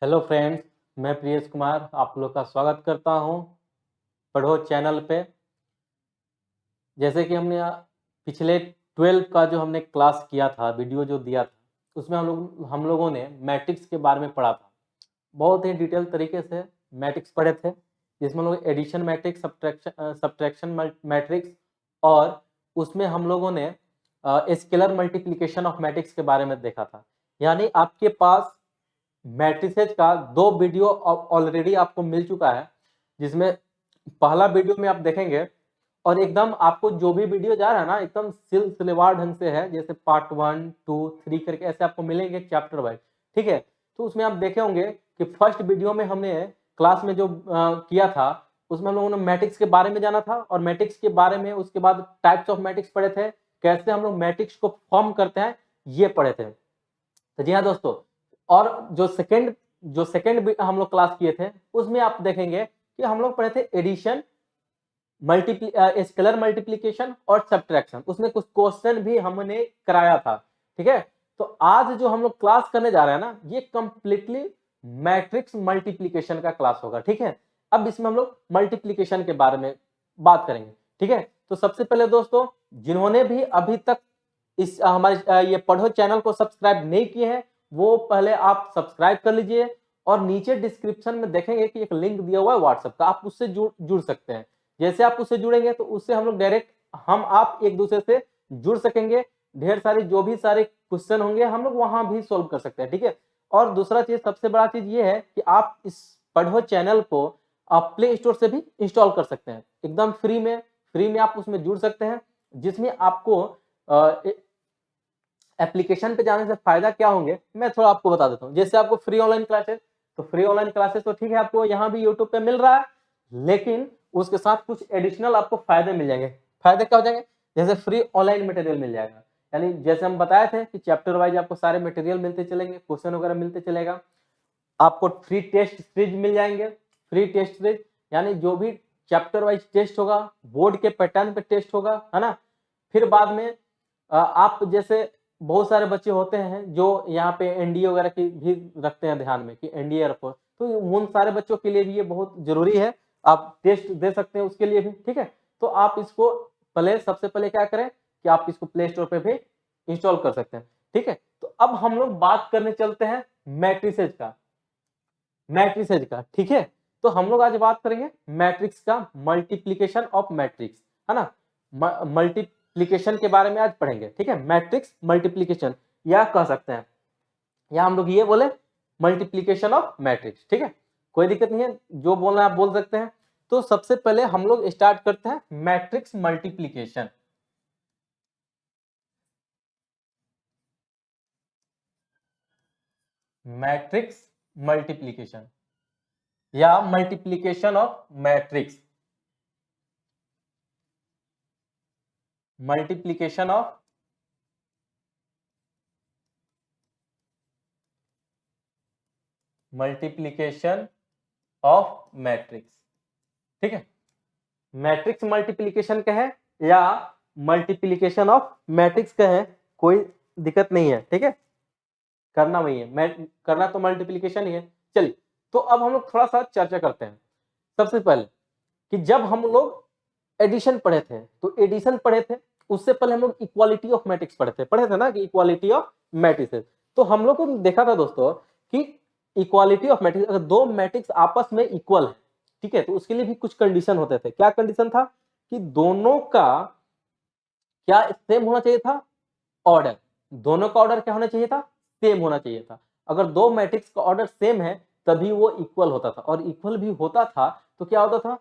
Hello friends, मैं प्रियेश कुमार आप लोग का स्वागत करता हूं पढ़ो चैनल पे। जैसे कि हमने पिछले 12 का जो हमने क्लास किया था, वीडियो जो दिया था, उसमें हम लोगों ने मैट्रिक्स के बारे में पढ़ा था। बहुत ही डिटेल तरीके से मैट्रिक्स पढ़े थे, जिसमें हम लोग एडिशन मैट्रिक्स, सब्ट्रैक्शन मैट्रिक्स और उसमें हम लोगों ने स्केलर मल्टीप्लिकेशन ऑफ मैट्रिक्स के बारे में देखा था। यानी आपके पास मैट्रिसेज का 2 वीडियो ऑलरेडी आपको मिल चुका है, जिसमें पहला वीडियो में आप देखेंगे और एकदम आपको जो भी वीडियो जा रहा है ना, एकदम सिलसिलेवार ढंग से है, जैसे पार्ट 1, 2, 3 करके ऐसे आपको मिलेंगे चैप्टर वाइज। ठीक है, तो उसमें आप देखे होंगे कि फर्स्ट वीडियो में हमने क्लास में जो किया था, उसमें हम लोगों ने मैट्रिक्स के बारे में जाना था और मैट्रिक्स के बारे में उसके बाद टाइप्स ऑफ मैट्रिक्स पढ़े थे, कैसे हम लोग मैट्रिक्स को फॉर्म करते हैं ये पढ़े थे। तो जी हाँ दोस्तों, और जो सेकंड हम लोग क्लास किए थे, उसमें आप देखेंगे कि हम लोग पढ़े थे एडिशन, स्केलर मल्टीप्लिकेशन और सब्ट्रैक्शन। उसमें कुछ क्वेश्चन भी हमने कराया था। ठीक है, तो आज जो हम लोग क्लास करने जा रहे हैं ना, ये कंप्लीटली मैट्रिक्स मल्टीप्लिकेशन का क्लास होगा। ठीक है, अब इसमें हम लोग मल्टीप्लिकेशन के बारे में बात करेंगे। ठीक है, तो सबसे पहले दोस्तों, जिन्होंने भी अभी तक इस हमारे ये पढ़ो चैनल को सब्सक्राइब नहीं किए हैं, वो पहले आप सब्सक्राइब कर लीजिए और नीचे डिस्क्रिप्शन में देखेंगे कि एक लिंक दिया हुआ है व्हाट्सएप का, आप उससे जुड़ सकते हैं। जैसे आप उससे जुड़ेंगे तो उससे हम लोग डायरेक्ट हम आप एक दूसरे से जुड़ सकेंगे। ढेर सारी जो भी सारे क्वेश्चन होंगे हम लोग वहां भी सोल्व कर सकते हैं। ठीक है, और दूसरा चीज, सबसे बड़ा चीज ये है कि आप इस पढ़ो चैनल को आप प्ले स्टोर से भी इंस्टॉल कर सकते हैं, एकदम फ्री में आप उसमें जुड़ सकते हैं। जिसमें आपको एप्लीकेशन पे जाने से फायदा क्या होंगे, मैं थोड़ा आपको बता देता हूँ। जैसे आपको फ्री ऑनलाइन क्लासेस, तो फ्री ऑनलाइन क्लासेस तो ठीक है, आपको यहाँ भी यूट्यूब पे मिल रहा है, लेकिन उसके साथ कुछ एडिशनल आपको फायदे मिल जाएंगे। फायदे क्या हो जाएंगे? जैसे फ्री ऑनलाइन मटेरियल मिल जाएगा, यानी जैसे हम बताए थे कि चैप्टर वाइज आपको सारे मटेरियल मिलते चलेंगे, क्वेश्चन वगैरह मिलते चलेगा। आपको फ्री टेस्ट सीरीज मिल जाएंगे। फ्री टेस्ट सीरीज यानी जो भी चैप्टर वाइज टेस्ट होगा, बोर्ड के पैटर्न पे टेस्ट होगा, है ना। फिर बाद में आप जैसे बहुत सारे बच्चे होते हैं जो यहाँ पे एनडीए वगैरह की भी रखते हैं ध्यान में कि एनडीए एयरफोर्स, तो उन सारे बच्चों के लिए भी ये बहुत जरूरी है, आप टेस्ट दे सकते हैं उसके लिए भी। ठीक है, तो आप इसको सबसे पहले क्या करें कि आप इसको प्ले स्टोर पे भी इंस्टॉल कर सकते हैं। ठीक है, तो अब हम लोग बात करने चलते हैं मैट्रिसेज का। ठीक है, तो हम लोग आज बात करेंगे मैट्रिक्स का, मल्टीप्लीकेशन ऑफ मैट्रिक्स, है ना। मल्टीप्लीकेशन के बारे में आज पढ़ेंगे। ठीक है, मैट्रिक्स मल्टीप्लीकेशन, या कह सकते हैं या हम लोग ये बोले मल्टीप्लीकेशन ऑफ मैट्रिक्स। ठीक है, कोई दिक्कत नहीं है, जो बोलना है आप बोल सकते हैं। तो सबसे पहले हम लोग स्टार्ट करते हैं मैट्रिक्स मल्टीप्लीकेशन। मैट्रिक्स मल्टीप्लीकेशन या multiplication of matrix, multiplication of multiplication of matrix. ठीक है, मैट्रिक्स मल्टीप्लीकेशन कहे या मल्टीप्लीकेशन ऑफ मैट्रिक्स कहे, कोई दिक्कत नहीं है। ठीक है, करना वही है, करना तो मल्टीप्लीकेशन ही है। चलिए, तो अब हम लोग थोड़ा सा चर्चा करते हैं। सबसे पहले कि जब हम लोग एडिशन पढ़े थे, तो एडिशन पढ़े थे, उससे पहले हम लोग इक्वालिटी ऑफ मैट्रिक्स पढ़े थे ना, कि इक्वालिटी ऑफ मैट्रिक्स। तो हम लोग को देखा था दोस्तों कि इक्वालिटी ऑफ मैट्रिक्स, अगर दो मैट्रिक्स आपस में इक्वल है, ठीक है, तो उसके लिए भी कुछ कंडीशन होते थे। क्या कंडीशन था? कि दोनों का क्या सेम होना चाहिए था, ऑर्डर। दोनों का ऑर्डर क्या होना चाहिए था? सेम होना चाहिए था। अगर दो मैट्रिक्स का ऑर्डर सेम है तभी वो इक्वल होता था, और इक्वल भी होता था तो क्या होता था,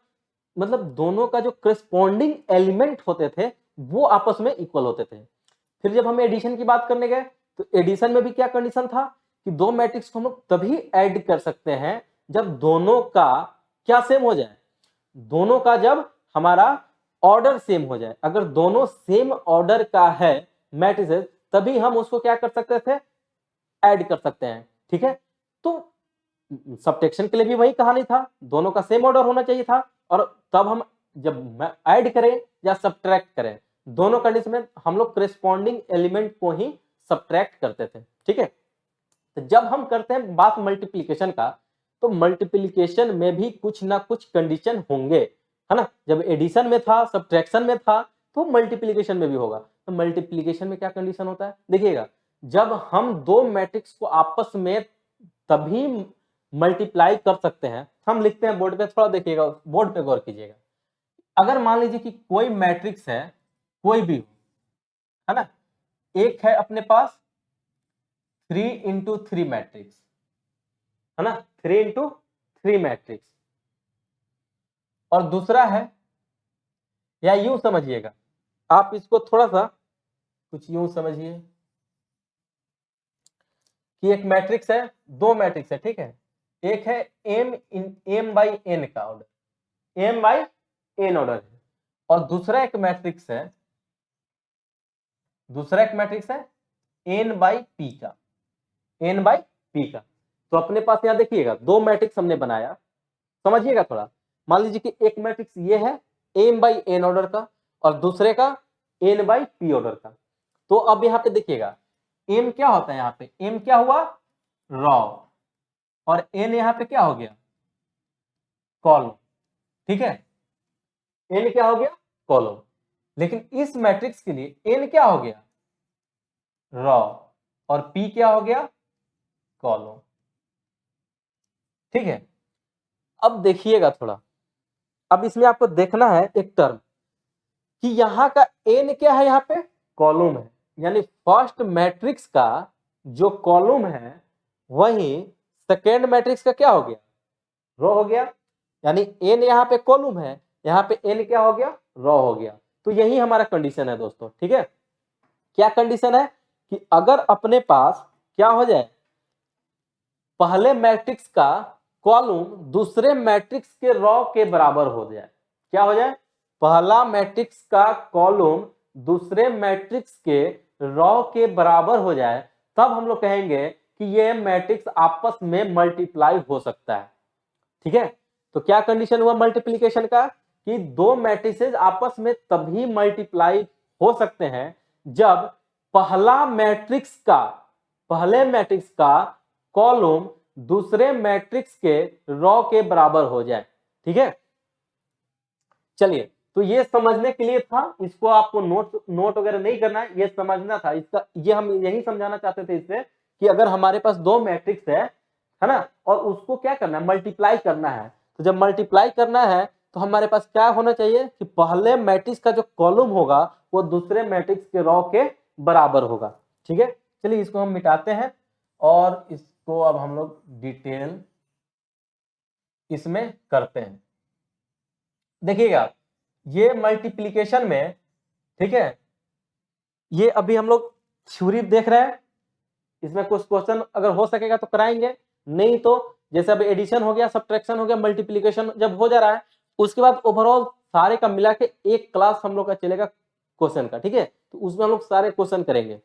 मतलब दोनों का जो करस्पॉन्डिंग एलिमेंट होते थे वो आपस में इक्वल होते थे। फिर जब हम एडिशन की बात करने गए, तो एडिशन में भी क्या कंडीशन था कि दो मैट्रिक्स को हम लोग तभी ऐड कर सकते हैं जब दोनों का क्या सेम हो जाए, दोनों का जब हमारा ऑर्डर सेम हो जाए। अगर दोनों सेम ऑर्डर का है मैट्रिसेस, तभी हम उसको क्या कर सकते थे, ऐड कर सकते हैं। ठीक है, तो सब्ट्रैक्शन के लिए भी वही कहानी था, दोनों का सेम ऑर्डर होना चाहिए था, और तब हम जब ऐड करें या सब्ट्रैक्ट करें, दोनों कंडीशन में हम लोग करेस्पॉन्डिंग एलिमेंट को ही सब्ट्रैक्ट करते थे। ठीक है, तो जब हम करते हैं बात मल्टीप्लिकेशन का, तो मल्टीप्लिकेशन में भी कुछ ना कुछ कंडीशन होंगे, है ना। जब एडिशन में था, सब्ट्रैक्शन में था, तो मल्टीप्लिकेशन में भी होगा। तो मल्टीप्लिकेशन में क्या कंडीशन होता है, देखिएगा, जब हम दो मैट्रिक्स को आपस में तभी मल्टीप्लाई कर सकते हैं, हम लिखते हैं बोर्ड पे, थोड़ा देखिएगा, बोर्ड पे गौर कीजिएगा। अगर मान लीजिए कि कोई मैट्रिक्स है, कोई भी हो, है ना, एक है अपने पास 3x3 मैट्रिक्स, है ना, 3x3 मैट्रिक्स, और दूसरा है, या यूं समझिएगा, आप इसको थोड़ा सा कुछ यूं समझिए कि एक मैट्रिक्स है, दो मैट्रिक्स है, ठीक है, एक है m/n का ऑर्डर, m/n ऑर्डर है, और दूसरा एक मैट्रिक्स है n/p का, n/p का। तो अपने पास यहां देखिएगा दो मैट्रिक्स हमने बनाया, समझिएगा थोड़ा। मान लीजिए कि एक मैट्रिक्स ये है m/n ऑर्डर का, और दूसरे का n/p ऑर्डर का। तो अब यहाँ पे देखिएगा m क्या होता है, यहाँ पे m क्या हुआ, रॉ, और n यहाँ पे क्या हो गया, कॉलम, ठीक है, n क्या हो गया, कॉलम। लेकिन इस मैट्रिक्स के लिए n क्या हो गया, रॉ, और p क्या हो गया, कॉलम, ठीक है। अब देखिएगा थोड़ा, अब इसमें आपको देखना है एक टर्म कि यहां का n क्या है, यहाँ पे कॉलम है, यानी फर्स्ट मैट्रिक्स का जो कॉलम है वही सेकेंड मैट्रिक्स का क्या हो गया, रो हो गया। यानी n यहाँ पे कॉलम है, यहाँ पे n क्या हो गया, रो हो गया। तो यही हमारा कंडीशन है दोस्तों, ठीक है। क्या कंडीशन है कि अगर अपने पास क्या हो जाए, पहले मैट्रिक्स का कॉलम दूसरे मैट्रिक्स के रो के बराबर हो जाए, क्या हो जाए, पहला मैट्रिक्स का कॉलम दूसरे मैट्रिक्स के रो के बराबर हो जाए, तब हम लोग कहेंगे कि ये मैट्रिक्स आपस में मल्टीप्लाई हो सकता है, ठीक है। तो क्या कंडीशन हुआ मल्टीप्लिकेशन का, कि दो मैट्रिसेस आपस में तभी मल्टीप्लाई हो सकते हैं जब पहले मैट्रिक्स का कॉलम दूसरे मैट्रिक्स के रो के बराबर हो जाए, ठीक है। चलिए, तो ये समझने के लिए था, इसको आपको नोट वगैरह नहीं करना है, ये समझना था इसका, ये हम यही समझाना चाहते थे इससे, कि अगर हमारे पास दो मैट्रिक्स है ना, और उसको क्या करना है, मल्टीप्लाई करना है। तो जब मल्टीप्लाई करना है तो हमारे पास क्या होना चाहिए कि पहले मैट्रिक्स का जो कॉलम होगा वो दूसरे मैट्रिक्स के रो के बराबर होगा, ठीक है। चलिए इसको हम मिटाते हैं, और इसको अब हम लोग डिटेल इसमें करते हैं। देखिएगा, ये मल्टीप्लिकेशन में, ठीक है, ये अभी हम लोग थ्योरी देख रहे हैं, इसमें कुछ क्वेश्चन अगर हो सकेगा तो कराएंगे, नहीं तो जैसे अब एडिशन हो गया, सब्ट्रैक्शन हो गया, मल्टीप्लिकेशन जब हो जा रहा है, उसके बाद ओवरऑल सारे का मिला के एक क्लास हम लोग का चलेगा क्वेश्चन का, ठीक है। तो उसमें हम लोग सारे क्वेश्चन करेंगे,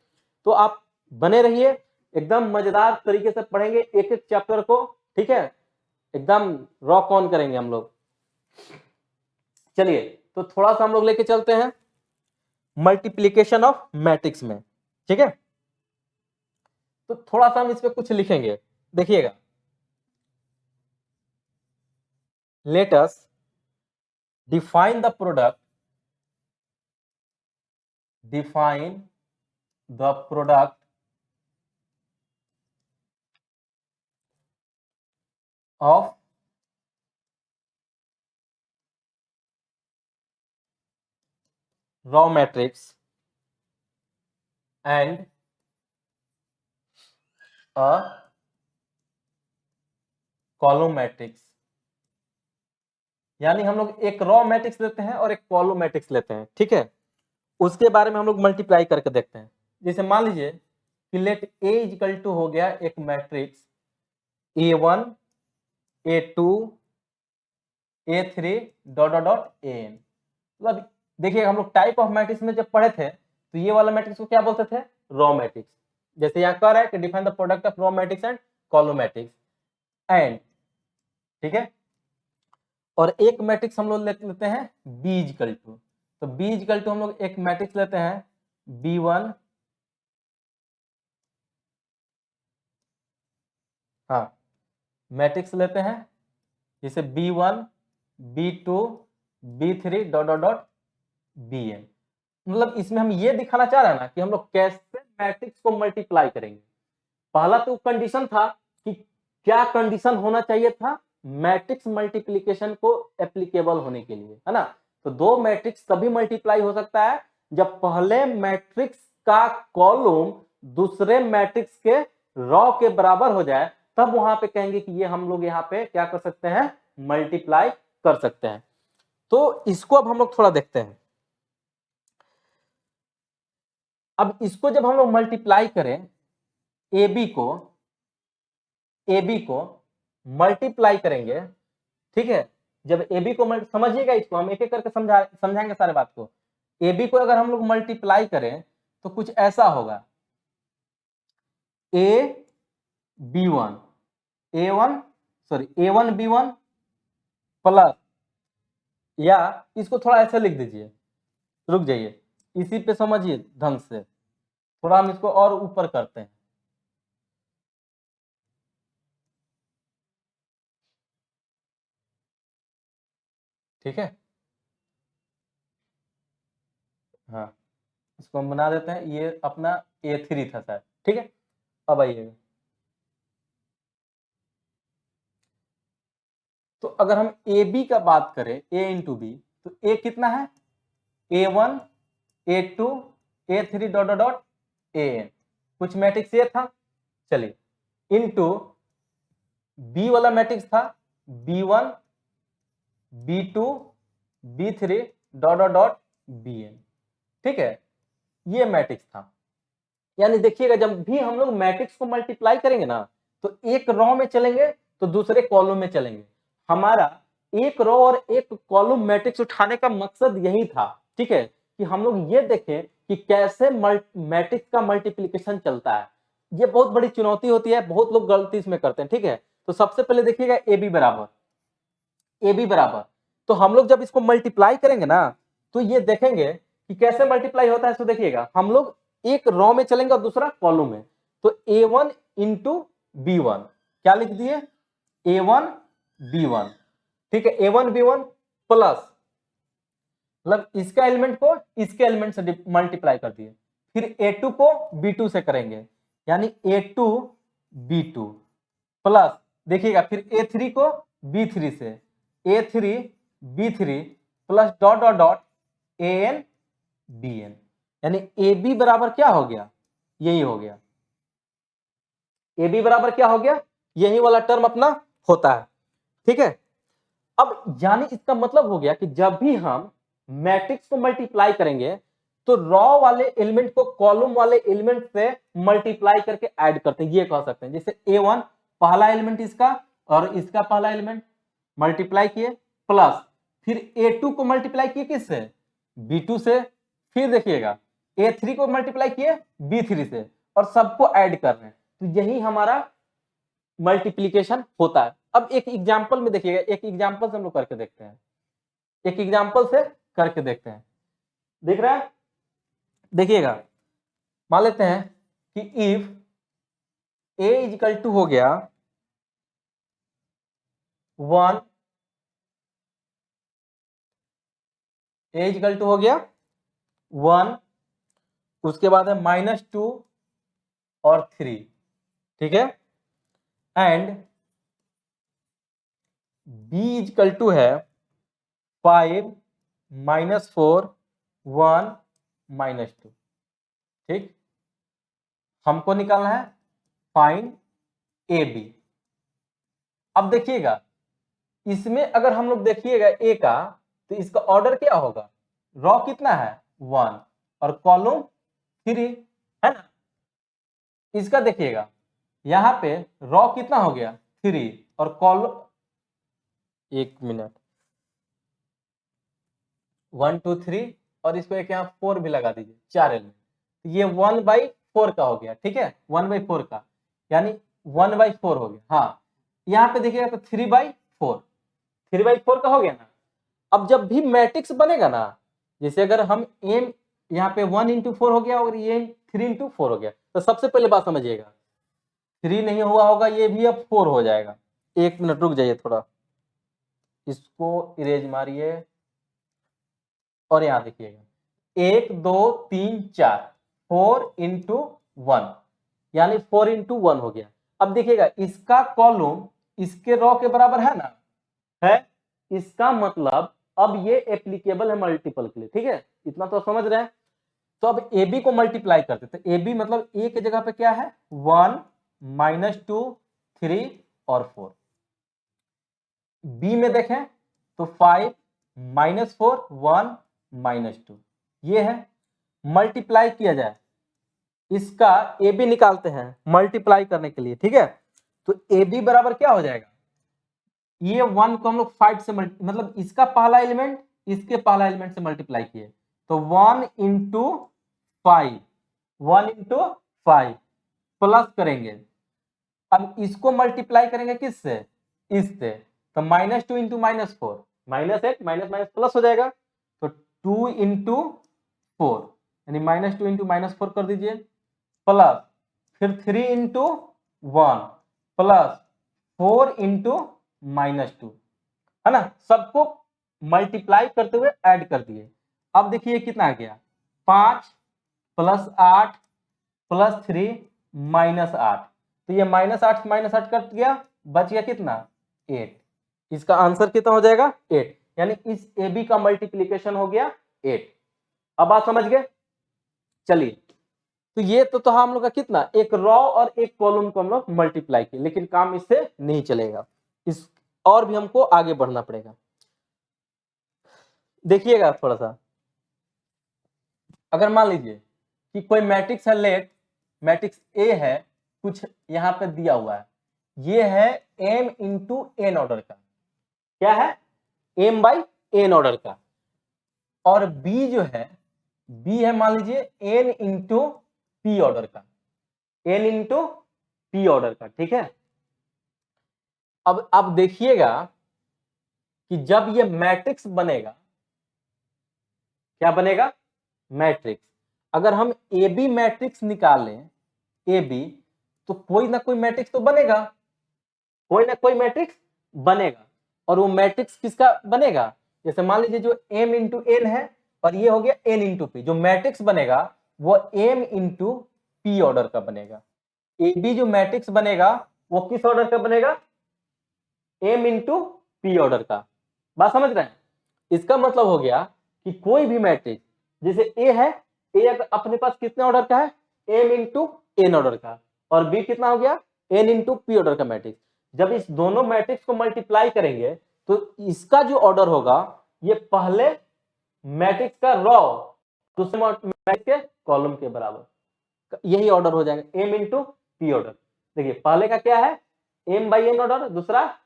तो आप बने रहिए, एकदम मजेदार तरीके से पढ़ेंगे एक एक चैप्टर को, ठीक है, एकदम रॉक ऑन करेंगे हम लोग। चलिए, तो थोड़ा सा हम लोग लेके चलते हैं मल्टीप्लिकेशन ऑफ मैट्रिक्स में, ठीक है। तो थोड़ा सा हम इस पे कुछ लिखेंगे, देखिएगा, let us define the product of raw matrix and a column matrix। यानी हम लोग एक रॉ मैट्रिक्स लेते हैं और एक कॉलम मैट्रिक्स लेते हैं, ठीक है, उसके बारे में हम लोग मल्टीप्लाई करके देखते हैं। जैसे मान लीजिए कि लेट ए इक्वल टू हो गया एक matrix A1 A2 A3 dot dot dot AN। मतलब देखिए, हम लोग टाइप ऑफ मैट्रिक्स में जब पढ़े थे तो ये वाला मैट्रिक्स को क्या बोलते थे, रॉ मैट्रिक्स। जैसे यहाँ कह रहा है कि define the product of raw matrix and column matrix and, ठीक है। और एक मैट्रिक्स हम लोग लेते हैं बी इक्वल टू, तो बी इक्वल टू हम लोग एक मैट्रिक्स लेते हैं B1 हाँ, मैट्रिक्स लेते हैं जैसे B1 B2 B3 dot dot dot Bn। मतलब इसमें हम ये दिखाना चाह रहे हैं ना कि हम लोग कैसे मैट्रिक्स को मल्टीप्लाई करेंगे। पहला तो कंडीशन था कि क्या कंडीशन होना चाहिए था मैट्रिक्स मल्टीप्लिकेशन को एप्लीकेबल होने के लिए, है ना। तो दो मैट्रिक्स तभी मल्टीप्लाई हो सकता है जब पहले मैट्रिक्स का कॉलम दूसरे मैट्रिक्स के रॉ के बराबर हो जाए, तब वहां पे कहेंगे कि ये हम लोग यहाँ पे क्या कर सकते हैं, मल्टीप्लाई कर सकते हैं। तो इसको अब हम लोग थोड़ा देखते हैं। अब इसको जब हम लोग मल्टीप्लाई करें, ए बी को मल्टीप्लाई करेंगे, ठीक है। जब ए बी को समझिएगा, इसको हम एक एक करके समझाएंगे सारे बात को। ए बी को अगर हम लोग मल्टीप्लाई करें तो कुछ ऐसा होगा, A B one A one B one plus, या इसको थोड़ा ऐसे लिख दीजिए, रुक जाइए, इसी पे समझिए ढंग से, थोड़ा हम इसको और ऊपर करते हैं। ठीक है, हाँ, इसको हम बना देते हैं, ये अपना A3 था शायद, ठीक है। अब आइएगा, तो अगर हम ए बी का बात करें, ए इंटू बी, तो ए कितना है, A1 A2 A3 dot dot dot An, कुछ मैट्रिक्स ये था, चलिए, इनटू बी वाला मैट्रिक्स था B1 B2 B3 dot dot dot Bn, ठीक है, ये मैट्रिक्स था। यानी देखिएगा, जब भी हम लोग मैट्रिक्स को मल्टीप्लाई करेंगे ना, तो एक रो में चलेंगे तो दूसरे कॉलम में चलेंगे। हमारा एक रो और एक कॉलम मैट्रिक्स उठाने का मकसद यही था, ठीक है, कि हम लोग ये देखें कि कैसे मैट्रिक्स का मल्टीप्लिकेशन चलता है। ये बहुत बड़ी चुनौती होती है, बहुत लोग गलती इसमें करते हैं, ठीक है। तो सबसे पहले देखिएगा, ए बी बराबर, तो हम लोग जब इसको मल्टीप्लाई करेंगे ना, तो ये देखेंगे कि कैसे मल्टीप्लाई होता है। तो देखिएगा, हम लोग एक रो में चलेंगे और दूसरा कॉलम में, तो A1 इंटू B1 क्या लिख दिए, A1 B1, ठीक है, A1 B1 प्लस, मतलब इसका एलिमेंट को इसके एलिमेंट से मल्टीप्लाई कर दिए, फिर A2 को B2 से करेंगे, यानी A2 B2 प्लस, देखिएगा, फिर A3 को B3 से, A3 B3 plus dot dot dot AN BN, यानी ए बी बराबर क्या हो गया, यही हो गया, ए बी बराबर क्या हो गया, यही वाला टर्म अपना होता है, ठीक है। अब यानी इसका मतलब हो गया कि जब भी हम मैट्रिक्स को मल्टीप्लाई करेंगे, तो रॉ वाले एलिमेंट को कॉलम वाले एलिमेंट से मल्टीप्लाई करके ऐड करते हैं, ये कह सकते हैं। जैसे A1 पहला एलिमेंट इसका और इसका पहला एलिमेंट मल्टीप्लाई किए, प्लस फिर A2 को मल्टीप्लाई किए किससे, B2 से, फिर देखिएगा A3 को मल्टीप्लाई किए B3 से, और सबको ऐड कर रहे हैं, तो यही हमारा मल्टीप्लिकेशन होता है। अब एक एग्जांपल में देखिएगा, एक एग्जांपल से हम लोग करके देखते हैं, एक एग्जांपल से करके देखते हैं, दिख रहा है, देखिएगा, मान लेते हैं कि इफ a इजिकल टू हो गया 1, a इजिकल टू हो गया 1, उसके बाद है -2 और 3, ठीक है, एंड b इजिकल टू है 5 -4 1 -2, ठीक। हमको निकालना है फाइंड ए बी। अब देखिएगा, इसमें अगर हम लोग देखिएगा ए का, तो इसका ऑर्डर क्या होगा, रॉ कितना है 1 और कॉलम 3, है ना। इसका देखिएगा, यहां पे रॉ कितना हो गया 3 और कॉलम, एक मिनट, 1 2 3, और इसको एक यहाँ 4 भी लगा दीजिए, 4 एलिमेंट, ये 1/4 का हो गया, ठीक है, 1/4 का, यानी 1/4 हो गया। हाँ, यहाँ पे देखिएगा तो 3/4 का हो गया ना। अब जब भी मैट्रिक्स बनेगा ना, जैसे अगर हम एम यहाँ पे 1 × 4 हो गया और ये 3 × 4 हो गया, तो सबसे पहले बात समझिएगा, 3 नहीं हुआ होगा, ये भी अब 4 हो जाएगा। 1 मिनट रुक जाइए थोड़ा, इसको इरेज मारिए और यहाँ देखिएगा 1 2 3 4, 4 इंटू 1 यानी 4 इंटू 1 हो गया। अब देखिएगा इसका कॉलम इसके रॉ के बराबर है ना, है, इसका मतलब अब ये एप्लीकेबल है मल्टीपल के लिए, ठीक है, इतना तो समझ रहे हैं। तो अब ए बी को मल्टीप्लाई करते, तो ए बी मतलब ए के जगह पे क्या है 1 -2 3 और 4। बी में देखें तो 5 -4 1 -2 ये है। मल्टीप्लाई किया जाए, इसका ए बी निकालते हैं मल्टीप्लाई करने के लिए, ठीक है। तो ए बी बराबर क्या हो जाएगा, ये 1 को हम लोग 5 से मतलब इसका पहला एलिमेंट इसके पहला एलिमेंट से मल्टीप्लाई किए, तो 1 इंटू 5 1 इंटू 5 प्लस करेंगे। अब इसको मल्टीप्लाई करेंगे किससे, इससे, तो -2 इंटू -4 -8 माइनस प्लस हो जाएगा, तो 2 इंटू 4 यानी -2 इंटू -4 कर दीजिए, प्लस फिर 3 इंटू 1 प्लस 4 इंटू -2, है ना। सबको मल्टीप्लाई करते हुए ऐड कर दिए। अब देखिए कितना आ गया 5 + 8 + 3 -8, तो ये -8 कट गया, बच गया कितना 8। इसका आंसर कितना हो जाएगा 8, यानी इस ए बी का मल्टीप्लीकेशन हो गया 8। अब बात समझ गए। चलिए, तो ये तो हम लोग का कितना, एक रॉ और एक कॉलम को हम लोग मल्टीप्लाई किए, लेकिन काम इससे नहीं चलेगा, इस और भी हमको आगे बढ़ना पड़ेगा। देखिएगा थोड़ा सा, अगर मान लीजिए कि कोई मैट्रिक्स है, लेट मैट्रिक्स ए है, कुछ यहां पे दिया हुआ है, ये है m इंटू एन ऑर्डर का, क्या है m बाई एन ऑर्डर का, और b जो है b है मान लीजिए n इंटू पी ऑर्डर का, n इंटू पी ऑर्डर का, ठीक है। अब देखिएगा कि जब ये मैट्रिक्स बनेगा, क्या बनेगा मैट्रिक्स, अगर हम ए बी मैट्रिक्स निकालें ए बी, तो कोई ना कोई मैट्रिक्स तो बनेगा, कोई ना कोई मैट्रिक्स बनेगा, और वो मैट्रिक्स किसका बनेगा, जैसे मान लीजिए जो m इंटू एन है और ये हो गया n इंटू पी, जो मैट्रिक्स बनेगा वो m इंटू पी ऑर्डर का बनेगा। ए बी जो मैट्रिक्स बनेगा वो किस ऑर्डर का बनेगा, m इंटू पी ऑर्डर का। बात समझ रहे हैं, इसका मतलब हो गया कि कोई भी मैट्रिक्स, जैसे ए है, ए अपने पास कितने ऑर्डर का है m इंटू एन ऑर्डर का, और बी कितना हो गया n इंटू पी ऑर्डर का मैट्रिक्स। जब इस दोनों मैट्रिक्स को मल्टीप्लाई करेंगे तो इसका जो ऑर्डर होगा ये पहले मैट्रिक्स का रॉ दूसरे मैट्रिक्स के कॉलम के बराबर, यही ऑर्डर हो जाएगा m इंटू पी ऑर्डर। देखिए पहले का क्या है m बाई एन ऑर्डर, दूसरा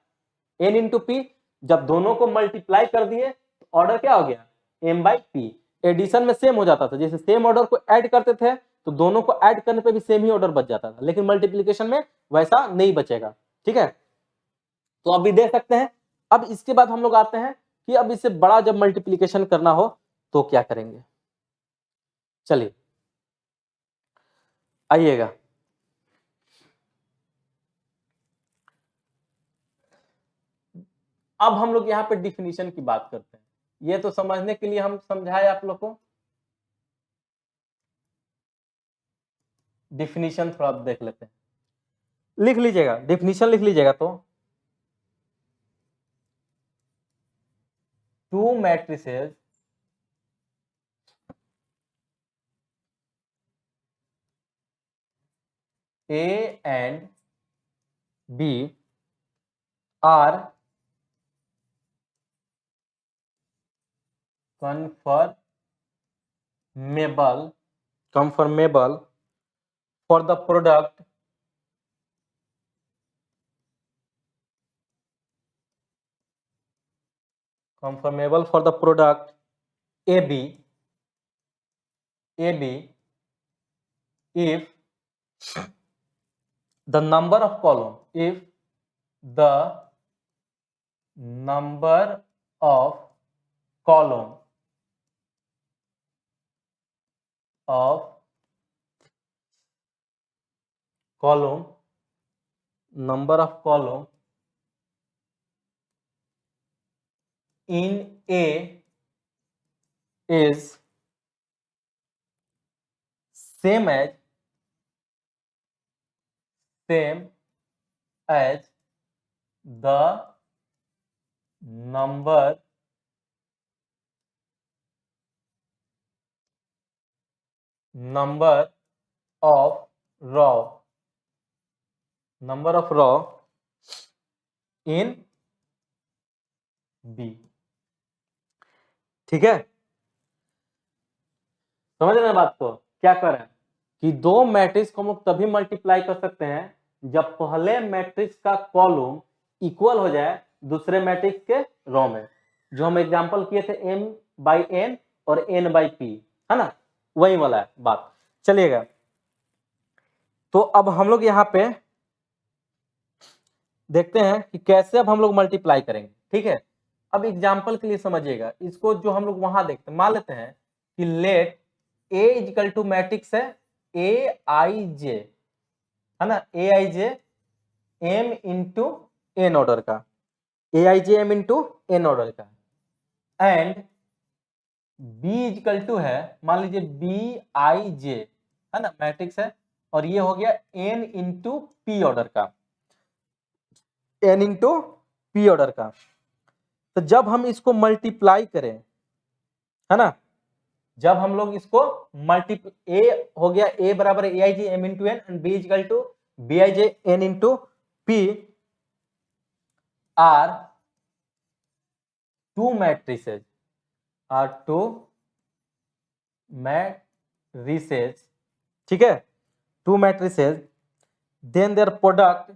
n इंटू पी, जब दोनों को मल्टीप्लाई कर दिए तो ऑर्डर क्या हो गया m बाई पी। एडिशन में सेम हो जाता था, जैसे सेम ऑर्डर को ऐड करते थे तो दोनों को ऐड करने पे भी सेम ही ऑर्डर बच जाता था, लेकिन मल्टीप्लिकेशन में वैसा नहीं बचेगा, ठीक है। तो अब भी देख सकते हैं। अब इसके बाद हम लोग आते हैं कि अब इससे बड़ा जब मल्टीप्लिकेशन करना हो तो क्या करेंगे। चलिए आइएगा, अब हम लोग यहाँ पे डिफिनीशन की बात करते हैं। ये तो समझने के लिए हम समझाए आप लोग को, डिफिनीशन थोड़ा देख लेते हैं, लिख लीजिएगा डिफिनीशन लिख लीजिएगा। तो to matrices A and B are conformable for the product AB if the number of column of column number of column in A is same as the number of row in B। ठीक है, समझ रहे हैं बात को? क्या कर रहे हैं कि दो मैट्रिक्स को हम लोग तभी मल्टीप्लाई कर सकते हैं जब पहले मैट्रिक्स का कॉलम इक्वल हो जाए दूसरे मैट्रिक्स के रो में। जो हम एग्जांपल किए थे m/n और n/p, है ना, वही वाला है बात। चलिएगा, तो अब हम लोग यहाँ पे देखते हैं कि कैसे अब हम लोग मल्टीप्लाई करेंगे। ठीक है, अब एग्जांपल के लिए समझिएगा इसको। जो हम लोग वहां देखते हैं, मान लेते हैं कि let A equal to matrix है Aij, है ना, Aij m into n order का, Aij m into n order का, एंड B इक्वल टू है, मान लीजिए Bij, है ना, मैट्रिक्स है, और ये हो गया n इंटू p ऑर्डर का, n इंटू p ऑर्डर का। तो जब हम इसको मल्टीप्लाई करें, है ना, जब हम लोग इसको ए हो गया a बराबर Aij m into n and B equal to Bij n into p are two matrices, ठीक है, two matrices, then their product,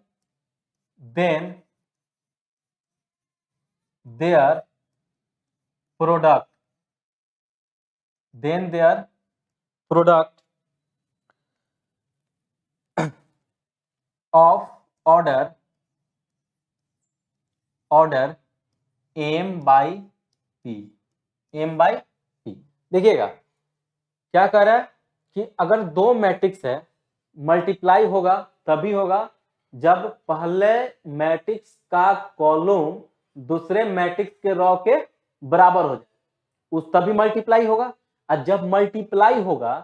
of order m/p। देखिएगा क्या कह रहा है कि अगर दो मैट्रिक्स है, मल्टीप्लाई होगा तभी होगा जब पहले मैट्रिक्स का कॉलम दूसरे मैट्रिक्स के रो के बराबर हो जाए, उस तभी मल्टीप्लाई होगा। और जब मल्टीप्लाई होगा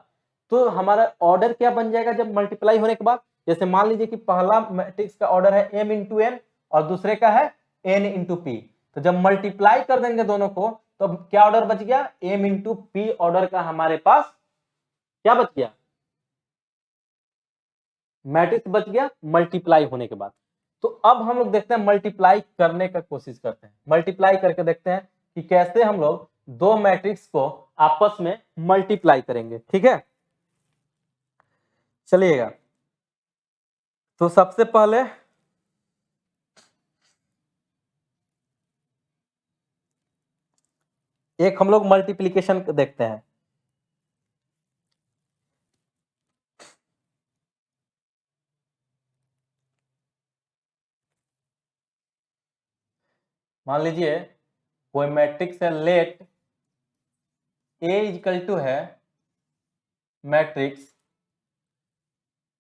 तो हमारा ऑर्डर क्या बन जाएगा जब मल्टीप्लाई होने के बाद? जैसे मान लीजिए कि पहला मैट्रिक्स का ऑर्डर है m इंटू n और दूसरे का है n इंटू p, तो जब मल्टीप्लाई कर देंगे दोनों को तो क्या ऑर्डर बच गया? m इंटू p ऑर्डर का हमारे पास क्या बच गया? मैट्रिक्स बच गया मल्टीप्लाई होने के बाद। तो अब हम लोग देखते हैं, मल्टीप्लाई करने का कोशिश करते हैं, मल्टीप्लाई करके देखते हैं कि कैसे हम लोग दो मैट्रिक्स को आपस में मल्टीप्लाई करेंगे। ठीक है, चलिएगा, तो सबसे पहले एक हम लोग मल्टीप्लिकेशन देखते हैं। मान लीजिए कोई मैट्रिक्स है, लेट A इक्वल टू है मैट्रिक्स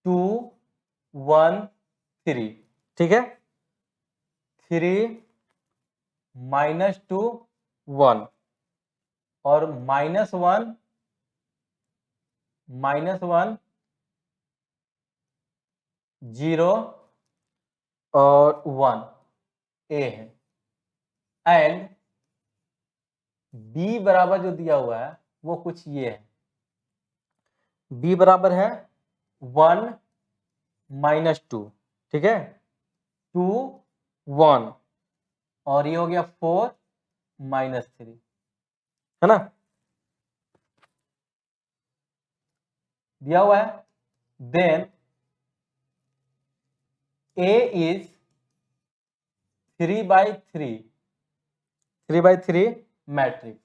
2 1 3, ठीक है, 3 -2 1 और -1 0 और 1 A है, एंड B बराबर जो दिया हुआ है वो कुछ ये है, B बराबर है 1 -2, ठीक है, 2 1 और ये हो गया 4 -3, है ना, दिया हुआ है। देन A इज 3/3 मैट्रिक्स,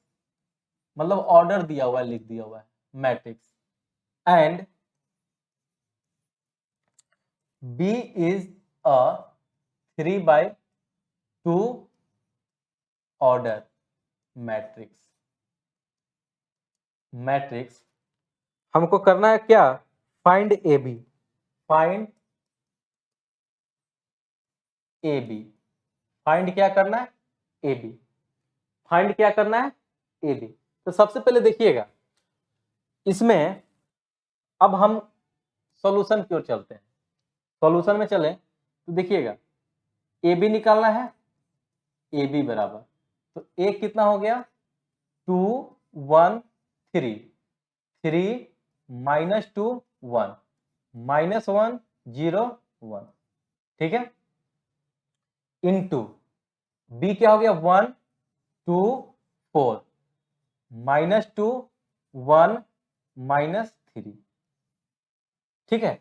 मतलब ऑर्डर दिया हुआ है, लिख दिया हुआ है matrix, and B is a 3/2 order matrix. हमको करना है क्या? Find AB, find A B. Find क्या करना है? A B. फाइंड क्या करना है? A B. तो सबसे पहले देखिएगा इसमें, अब हम सॉल्यूशन की ओर चलते हैं। सॉल्यूशन में चले तो देखिएगा ए बी निकालना है, ए बी बराबर, तो ए कितना हो गया? 2 1 3, 3 -2 1, -1 0 1, ठीक है, इनटू बी क्या हो गया? 1 2 4, -2 1 -3, ठीक है।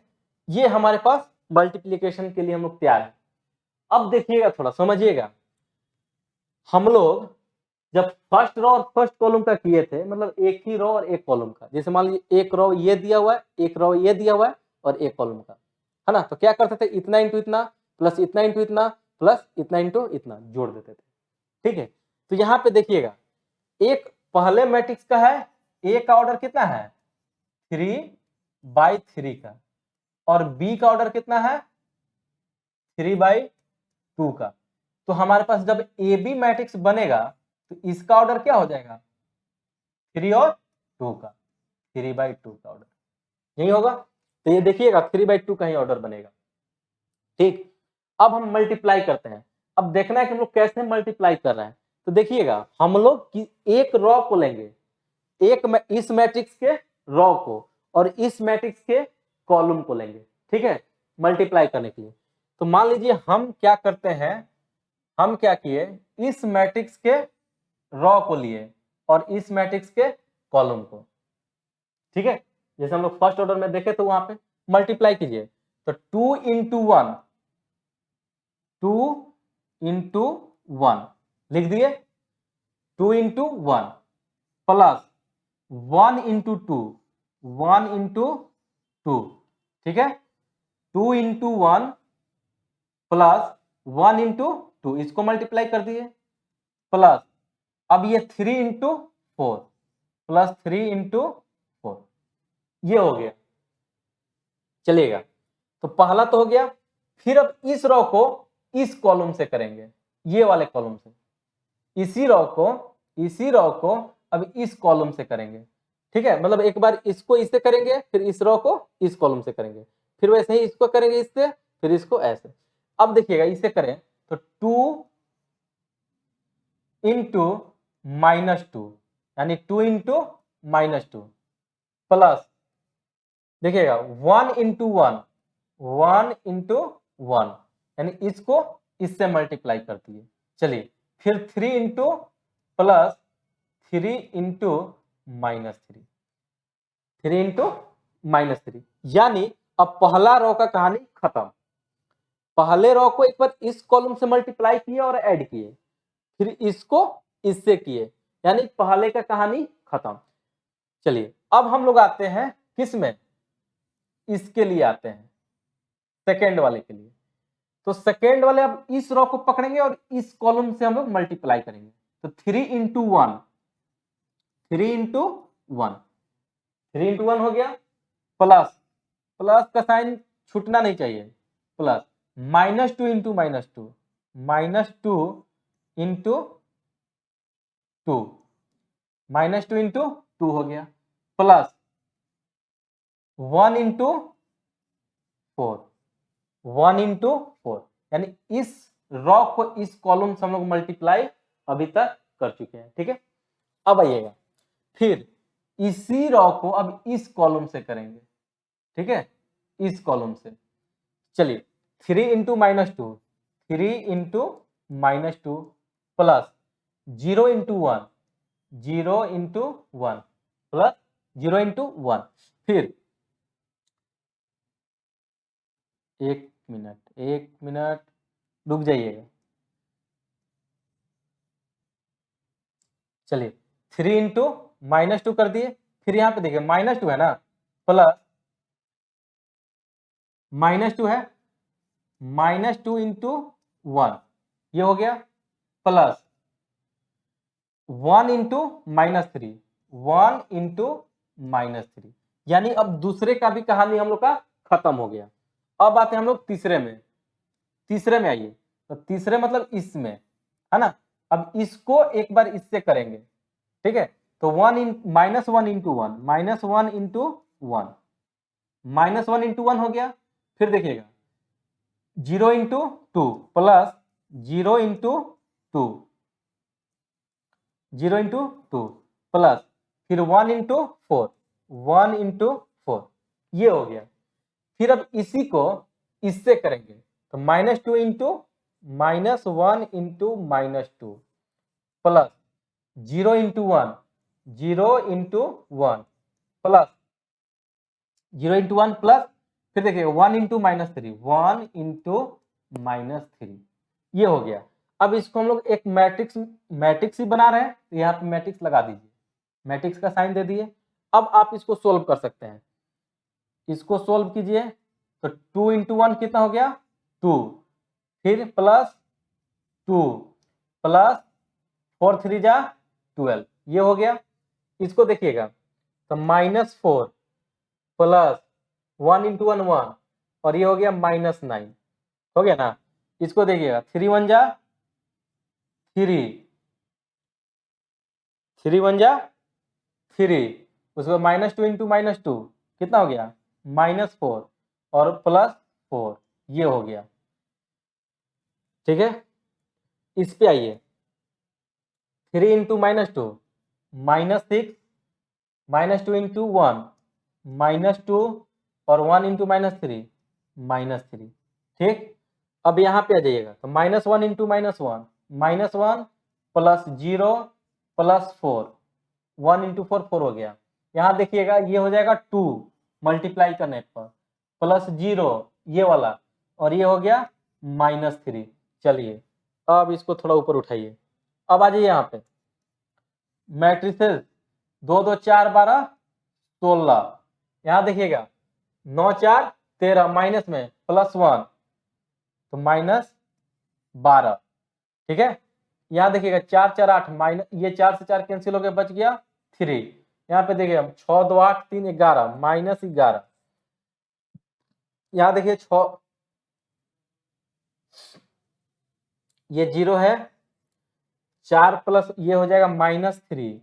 ये हमारे पास मल्टीप्लिकेशन के लिए हम लोग तैयार है। अब देखिएगा, थोड़ा समझिएगा, हम लोग जब फर्स्ट रो और फर्स्ट कॉलम का किए थे, मतलब एक ही रो और एक कॉलम का, जैसे मान लीजिए एक रो ये दिया हुआ है, एक रो ये दिया हुआ है और एक कॉलम का, है ना, तो क्या करते थे? इतना इंटू इतना प्लस इतना इंटू इतना प्लस इतना इंटू इतना जोड़ देते थे, ठीक है। तो यहाँ पे देखिएगा, एक पहले मैट्रिक्स का है, ए का ऑर्डर कितना है? 3/3 का, और बी का ऑर्डर कितना है? 3/2 का। तो हमारे पास जब ए बी मैट्रिक्स बनेगा तो इसका ऑर्डर क्या हो जाएगा? 3 और 2 का, 3/2 का ऑर्डर यही होगा। तो ये देखिएगा 3/2 का ही ऑर्डर बनेगा, ठीक। अब हम मल्टीप्लाई करते हैं। अब देखना है कि हम लोग कैसे मल्टीप्लाई कर रहे हैं। तो देखिएगा, हम लोग एक रो को लेंगे, इस मैट्रिक्स के रो को और इस मैट्रिक्स के कॉलम को लेंगे, ठीक है, मल्टीप्लाई करने के लिए। तो मान लीजिए हम क्या करते हैं, हम क्या किए, इस मैट्रिक्स के रो को लिए और इस मैट्रिक्स के कॉलम को, ठीक है। जैसे हम लोग फर्स्ट ऑर्डर में देखे तो वहां पे मल्टीप्लाई कीजिए, तो 2 × 1, 2 × 1 लिख दिए, 2 × 1 प्लस 1 × 2, 1 × 2, ठीक है, 2 × 1 प्लस 1 × 2, इसको मल्टीप्लाई कर दिए, प्लस अब ये 3 × 4 प्लस 3 × 4, ये हो गया, चलेगा। तो पहला तो हो गया। फिर अब इस रो को इस कॉलम से करेंगे, ये वाले कॉलम से, इसी रो को अब इस कॉलम से करेंगे, ठीक है। मतलब एक बार इसको इससे करेंगे, फिर इस रो को इस कॉलम से करेंगे, फिर वैसे ही इसको करेंगे इससे, फिर इसको ऐसे। अब देखिएगा इसे करें तो 2 × -2 यानी 2 × -2 प्लस देखिएगा 1 × 1, 1 × 1 यानी इसको इससे मल्टीप्लाई कर दिए। चलिए फिर 3 × प्लस 3 × -3, 3 × -3, यानी अब पहला रो का कहानी खत्म। पहले रो को एक बार इस कॉलम से मल्टीप्लाई किए और ऐड किए, फिर इसको इससे किए, यानी पहले का कहानी खत्म। चलिए अब हम लोग आते हैं किस में, इसके लिए आते हैं, सेकेंड वाले के लिए। तो सेकेंड वाले अब इस रो को पकड़ेंगे और इस कॉलम से हम लोग मल्टीप्लाई करेंगे। तो 3 × 1, 3 × 1, 3 × 1 हो गया, प्लस प्लस का साइन छूटना नहीं चाहिए, प्लस -2 × -2, -2 × 2, -2 × 2 हो गया, प्लस 1 × 4, 1 × 4, यानी इस रो को इस कॉलम से हम लोग मल्टीप्लाई अभी तक कर चुके हैं, ठीक है। अब आइएगा, फिर इसी रो को अब इस कॉलम से करेंगे, ठीक है, इस कॉलम से। चलिए 3 × -2, 3 × -2 प्लस 0 × 1, 0 × 1 प्लस 0 × 1, फिर एक मिनट रुक जाइएगा। चलिए 3 × -2 कर दिए, फिर यहाँ पे देखिए -2 है ना, प्लस -2 है, -2 × 1 ये हो गया, प्लस 1 × -3, 1 × -3, यानी अब दूसरे का भी कहानी हम लोग का खत्म हो गया। अब आते हैं हम लोग तीसरे में। तीसरे में आइए, तो तीसरे मतलब इसमें, है ना। अब इसको एक बार इससे करेंगे, ठीक है। तो -1 इंटू 1, -1 इंटू 1, -1 इंटू 1 हो गया। फिर देखिएगा 0 into 2 plus 0 into 2, 0 into 2 plus फिर 1 इंटू 4, 1 इंटू 4, ये हो गया। फिर अब इसी को इससे करेंगे तो -2 into -1 into -2 plus 0 into 1, 0 into 1 plus 0 into 1 plus फिर देखिए 1 इंटू -3, 1 इंटू -3, ये हो गया। अब इसको हम लोग एक मैट्रिक्स ही बना रहे हैं, तो यहाँ पे मैट्रिक्स लगा दीजिए, मैट्रिक्स का साइन दे दिए। अब आप इसको सोल्व कर सकते हैं, इसको सोल्व कीजिए तो 2 इंटू 1 कितना हो गया 2, फिर प्लस 2 प्लस 4 3 जा 12, ये हो गया। इसको देखिएगा तो -4 प्लस 1 इंटू 1 1 और ये हो गया -9, हो गया ना। इसको देखिएगा 3 1 जा 3, 3 1 जा 3, उसको -2 इंटू -2 कितना हो गया -4 और प्लस 4, ये हो गया। ठीक है, इस पे आइए 3 इंटू -2 -6, -2 इंटू 1 -2 और 1 इंटू -3 -3। ठीक, अब यहाँ पे आ जाइएगा तो -1 इंटू -1 -1 प्लस 0 प्लस 4, 1 इंटू 4 4 हो गया। यहाँ देखिएगा ये हो जाएगा 2 मल्टीप्लाई करने पर प्लस 0 ये वाला और ये हो गया -3। चलिए अब इसको थोड़ा ऊपर उठाइए, अब आ जाइए यहाँ पे मैट्रिसेस 2 2 4 12 16, यहाँ देखिएगा 9 4 13 माइनस में +1 तो -12। ठीक है, यहाँ देखिएगा 4 4 8 माइनस, ये 4 से 4 कैंसिल हो गया, बच गया 3। यहाँ पे देखिए 6 2 8 3 11 -11, यहाँ देखिए 6, ये 0 है, 4 प्लस ये हो जाएगा -3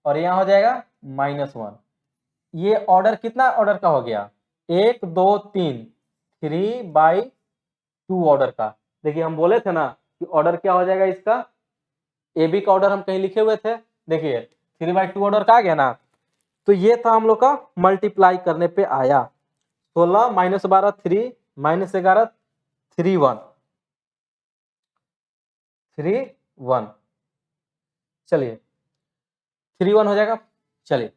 और यहाँ हो जाएगा -1। ये ऑर्डर कितना ऑर्डर का हो गया 1 2 3, 3/2 ऑर्डर का। देखिए हम बोले थे ना कि ऑर्डर क्या हो जाएगा इसका, ए बी का ऑर्डर हम कहीं लिखे हुए थे, देखिए 3/2 ऑर्डर का आ गया ना। तो ये था हम लोग का मल्टीप्लाई करने पे आया 16 -12 3 -11 3 1 3 1, चलिए 3 1 हो जाएगा। चलिए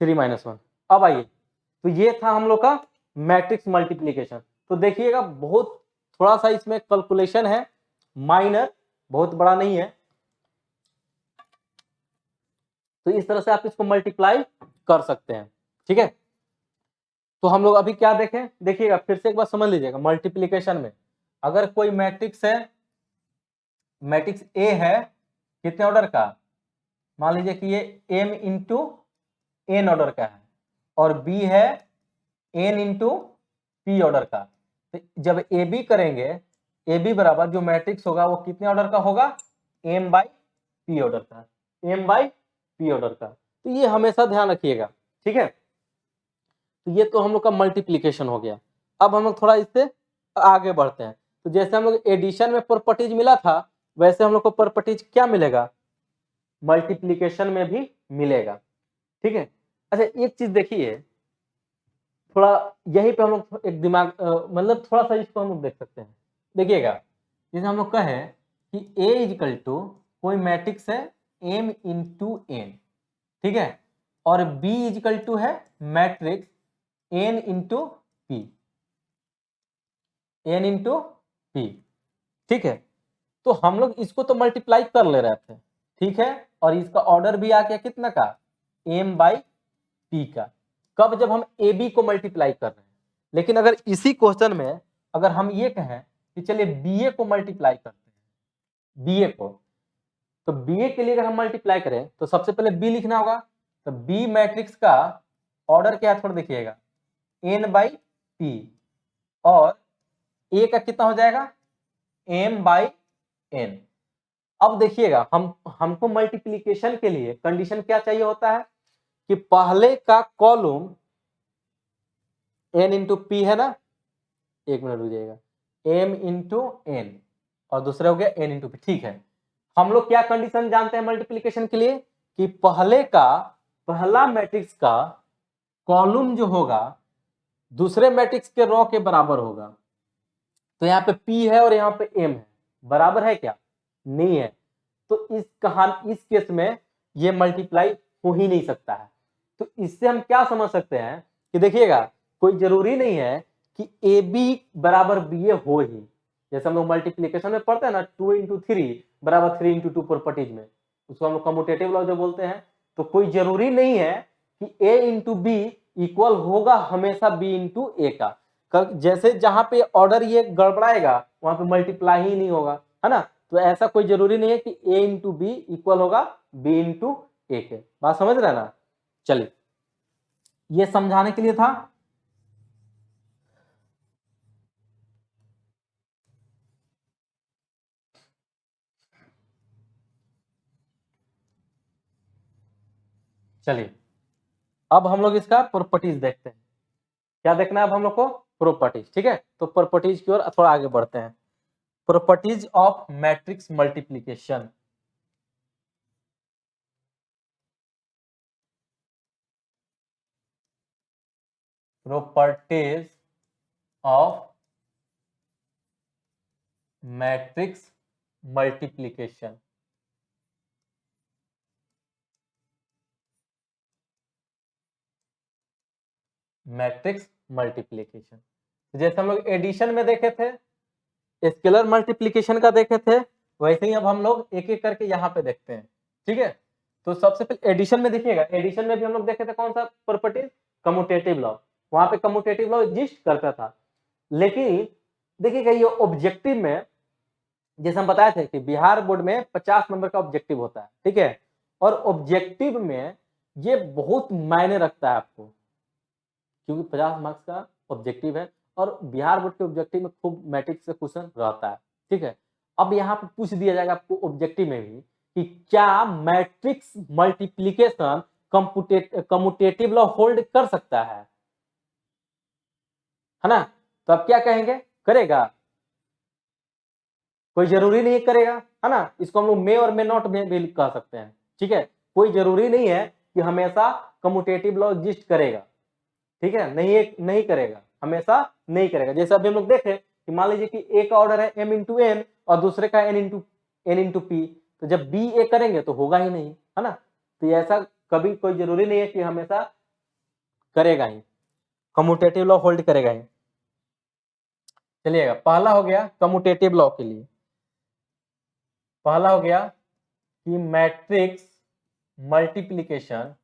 3 -1, अब आइए तो ये था हम लोग का मैट्रिक्स मल्टीप्लिकेशन। तो देखिएगा बहुत थोड़ा सा इसमें कैलकुलेशन है, माइनर, बहुत बड़ा नहीं है। तो इस तरह से आप इसको मल्टीप्लाई कर सकते हैं। ठीक है, तो हम लोग अभी क्या देखें, देखिएगा फिर से एक बार समझ लीजिएगा। मल्टीप्लिकेशन में अगर कोई मैट्रिक्स है, मैट्रिक्स ए है कितने ऑर्डर का, मान लीजिए कि ये m इंटू एन ऑर्डर का है और b है n इंटू p ऑर्डर का। तो जब ए बी करेंगे, ए बी बराबर जो मैट्रिक्स होगा वो कितने ऑर्डर का होगा m/p ऑर्डर का, m/p ऑर्डर का। तो ये हमेशा ध्यान रखिएगा। ठीक है, तो ये तो हम लोग का मल्टीप्लिकेशन हो गया। अब हम लोग थोड़ा इससे आगे बढ़ते हैं। तो जैसे हम लोग एडिशन में प्रॉपर्टीज मिला था, वैसे हम लोग को प्रॉपर्टीज क्या मिलेगा, मल्टीप्लिकेशन में भी मिलेगा। ठीक है, अच्छा एक चीज देखिए, थोड़ा यहीं पे हम लोग एक दिमाग मतलब थोड़ा सा इसको हम लोग देख सकते हैं। देखिएगा जैसे हम लोग कहें कि A इजिकल टू कोई मैट्रिक्स है m इंटू एन, ठीक है, और B इजिकल टू है matrix n into P, n into P. ठीक है, तो हम लोग इसको तो मल्टीप्लाई कर ले रहे थे, ठीक है, और इसका ऑर्डर भी आ गया कितना का m/p का। कब, जब हम ए बी को मल्टीप्लाई कर रहे हैं। लेकिन अगर इसी क्वेश्चन में अगर हम ये कहें कि चलिए बी ए को मल्टीप्लाई करते हैं, बी ए को, तो बी ए के लिए अगर हम मल्टीप्लाई करें तो सबसे पहले बी लिखना होगा। तो बी मैट्रिक्स का ऑर्डर क्या है, थोड़ा देखिएगा n/p और ए का कितना हो जाएगा m बाई n। अब देखिएगा हमको मल्टीप्लीकेशन के लिए कंडीशन क्या चाहिए होता है कि पहले का कॉलम n इंटू पी है ना, एक मिनट रुक m इंटू n और दूसरा हो गया n इंटू पी। ठीक है, हम लोग क्या कंडीशन जानते हैं मल्टीप्लीकेशन के लिए कि पहला मैट्रिक्स का कॉलम जो होगा दूसरे मैट्रिक्स के रो के बराबर होगा। तो यहाँ पे p है और यहाँ पे m है, बराबर है क्या? नहीं है। तो इस केस में ये मल्टीप्लाई हो ही नहीं सकता है। तो इससे हम क्या समझ सकते हैं कि देखिएगा कोई जरूरी नहीं है कि ए बी बराबर बी ए हो ही। जैसे हम लोग मल्टीप्लीकेशन में पढ़ते हैं ना 2 इंटू 3 बराबर 3 इंटू 2 प्रॉपर्टीज में, उसको हम लोग कम्यूटेटिव लॉ जो बोलते हैं। तो कोई जरूरी नहीं है कि ए इंटू बी इक्वल होगा हमेशा बी इंटू ए का। जैसे जहां पे ऑर्डर ये गड़बड़ाएगा वहां पे मल्टीप्लाई ही नहीं होगा, है ना। तो ऐसा कोई जरूरी नहीं है कि a इंटू बी इक्वल होगा b इंटू ए के। बात समझ रहे हैं ना। चलिए, ये समझाने के लिए था। चलिए, अब हम लोग इसका प्रॉपर्टीज देखते हैं। क्या देखना है अब हम लोग को? प्रॉपर्टीज। ठीक है, तो प्रॉपर्टीज की ओर थोड़ा आगे बढ़ते हैं। Properties of matrix multiplication. Properties of matrix multiplication. Matrix multiplication जैसे हम लोग एडिशन में देखे थे, स्केलर मल्टीप्लीकेशन का देखे थे, वैसे ही अब हम लोग एक एक करके यहाँ पे देखते हैं। ठीक है, तो सबसे पहले एडिशन में देखिएगा। एडिशन में भी हम लोग देखे थे कौन सा प्रॉपर्टीज? Commutative law. वहां पे कम्यूटेटिव लॉ एग्जिस्ट करता था, लेकिन देखिएगा ये ऑब्जेक्टिव में, जैसे हम बताए थे कि बिहार बोर्ड में 50 नंबर का ऑब्जेक्टिव होता है। ठीक है, और ऑब्जेक्टिव में ये बहुत मायने रखता है आपको, क्योंकि 50 मार्क्स का ऑब्जेक्टिव है और बिहार बोर्ड के ऑब्जेक्टिव में खूब मैट्रिक्स से क्वेश्चन रहता है। ठीक है, अब यहाँ पे पूछ दिया जाएगा आपको ऑब्जेक्टिव में भी कि क्या matrix multiplication commutative law hold कर सकता है ना। तो अब क्या कहेंगे? करेगा? कोई जरूरी नहीं करेगा, है ना। इसको हम लोग मे और मे नॉट में भी कह सकते हैं। ठीक है, कोई जरूरी नहीं है कि हमेशा कम्यूटेटिव लॉ एग्जिस्ट करेगा। ठीक है, नहीं करेगा, हमेशा नहीं करेगा। जैसे अभी हम लोग देखें कि मान लीजिए कि ए का ऑर्डर है m इंटू एन और दूसरे का n इंटू पी, तो जब बी ए करेंगे तो होगा ही नहीं, है ना। तो ऐसा कभी कोई जरूरी नहीं है कि हमेशा करेगा ही, कम्यूटेटिव लॉ होल्ड करेगा ही। चलिएगा, पहला हो गया कम्यूटेटिव लॉ के लिए। पहला हो गया कि matrix multiplication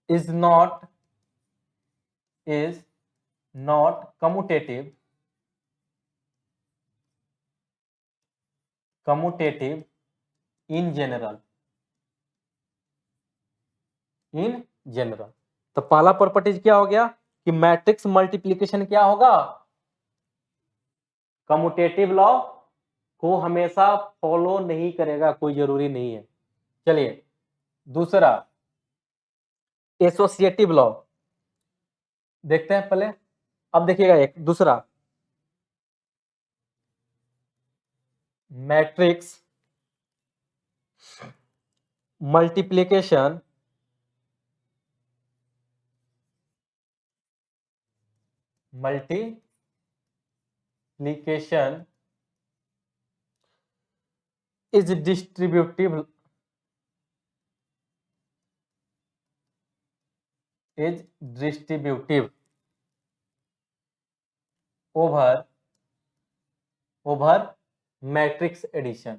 is not commutative in general। तो पहला प्रॉपर्टीज क्या हो गया कि मैट्रिक्स मल्टीप्लीकेशन क्या होगा? कम्यूटेटिव लॉ को हमेशा फॉलो नहीं करेगा, कोई जरूरी नहीं है। चलिए, दूसरा एसोसिएटिव लॉ देखते हैं पहले। अब देखिएगा एक दूसरा, matrix multiplication is distributive over matrix addition.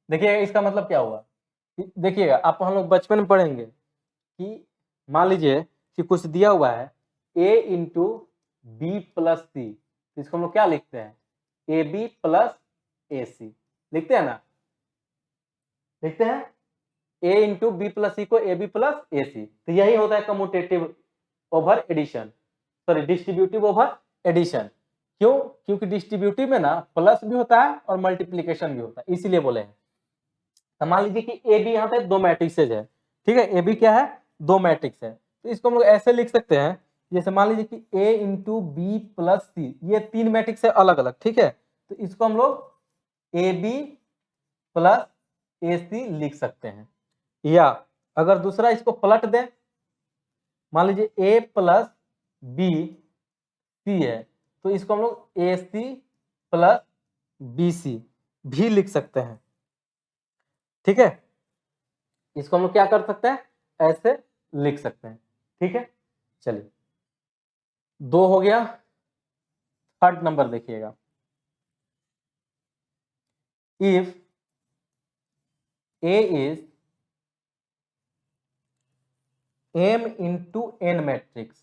देखिएगा इसका मतलब क्या हुआ? देखिएगा, आप हम लोग बचपन में पढ़ेंगे कि मान लीजिए कि कुछ दिया हुआ है a इंटू बी प्लस सी, इसको हम लोग क्या लिखते हैं? ए बी प्लस ए सी लिखते हैं ना। लिखते हैं a इंटू बी प्लस सी को ए बी प्लस ए सी। तो यही होता है commutative over addition, sorry distributive over addition. क्यों? क्योंकि डिस्ट्रीब्यूटिव में ना प्लस भी होता है और मल्टीप्लीकेशन भी होता है, इसीलिए बोले हैं। तो मान लीजिए कि ए बी यहाँ पे दो मैट्रिक्सेज है, ठीक है, ए बी क्या है, दो मैट्रिक्स है। तो इसको हम लोग ऐसे लिख सकते हैं, जैसे मान लीजिए कि ए इंटू बी प्लस सी, ये तीन मैट्रिक्स है अलग अलग, ठीक है। तो इसको हम लोग ए बी प्लस ए सी लिख सकते हैं। या अगर दूसरा इसको पलट दें, मान लीजिए ए प्लस बी सी है, तो इसको हम लोग ए सी प्लस बी सी भी लिख सकते हैं, ठीक है। इसको हम लोग क्या कर सकते हैं, ऐसे लिख सकते हैं, ठीक है। चलिए, दो हो गया। थर्ड नंबर देखिएगा, if A is m into n matrix,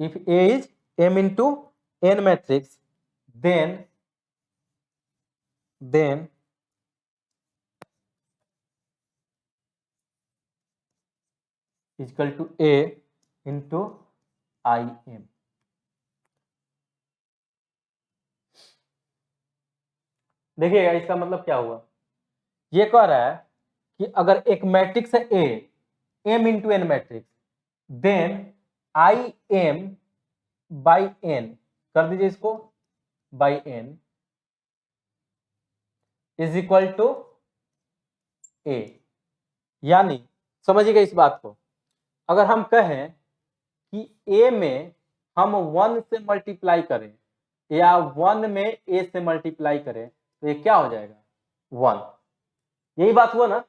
if A is m into n matrix, then is equal to A into IM। देखिएगा इसका मतलब क्या हुआ, ये कह रहा है कि अगर एक मैट्रिक्स है A m into n matrix, then IM by n, कर दीजिए इसको by n is equal to A। यानी समझिएगा इस बात को, अगर हम कहें कि A में हम 1 से मल्टीप्लाई करें या 1 में A से मल्टीप्लाई करें, तो ये क्या हो जाएगा, 1, यही बात हुआ ना।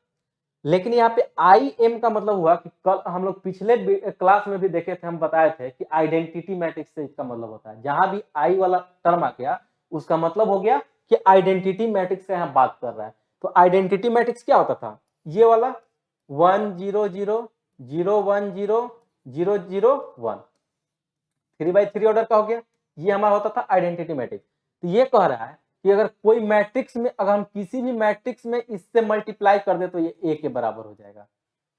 लेकिन यहाँ पे IM का मतलब हुआ कि कल हम लोग पिछले क्लास में भी देखे थे, हम बताए थे कि आइडेंटिटी मैट्रिक्स से इसका मतलब होता है, जहां भी I वाला टर्म आ गया उसका मतलब हो गया कि आइडेंटिटी मैट्रिक्स से यहाँ बात कर रहा है। तो आइडेंटिटी मैट्रिक्स क्या होता था, ये वाला 1 0 0 0 1 0 0 0 1, 3x3 ऑर्डर का हो गया, ये हमारा होता था आइडेंटिटी मैट्रिक्स। तो ये कह रहा है कि अगर कोई मैट्रिक्स में, अगर हम किसी भी मैट्रिक्स में इससे मल्टीप्लाई कर दे तो ये ए के बराबर हो जाएगा,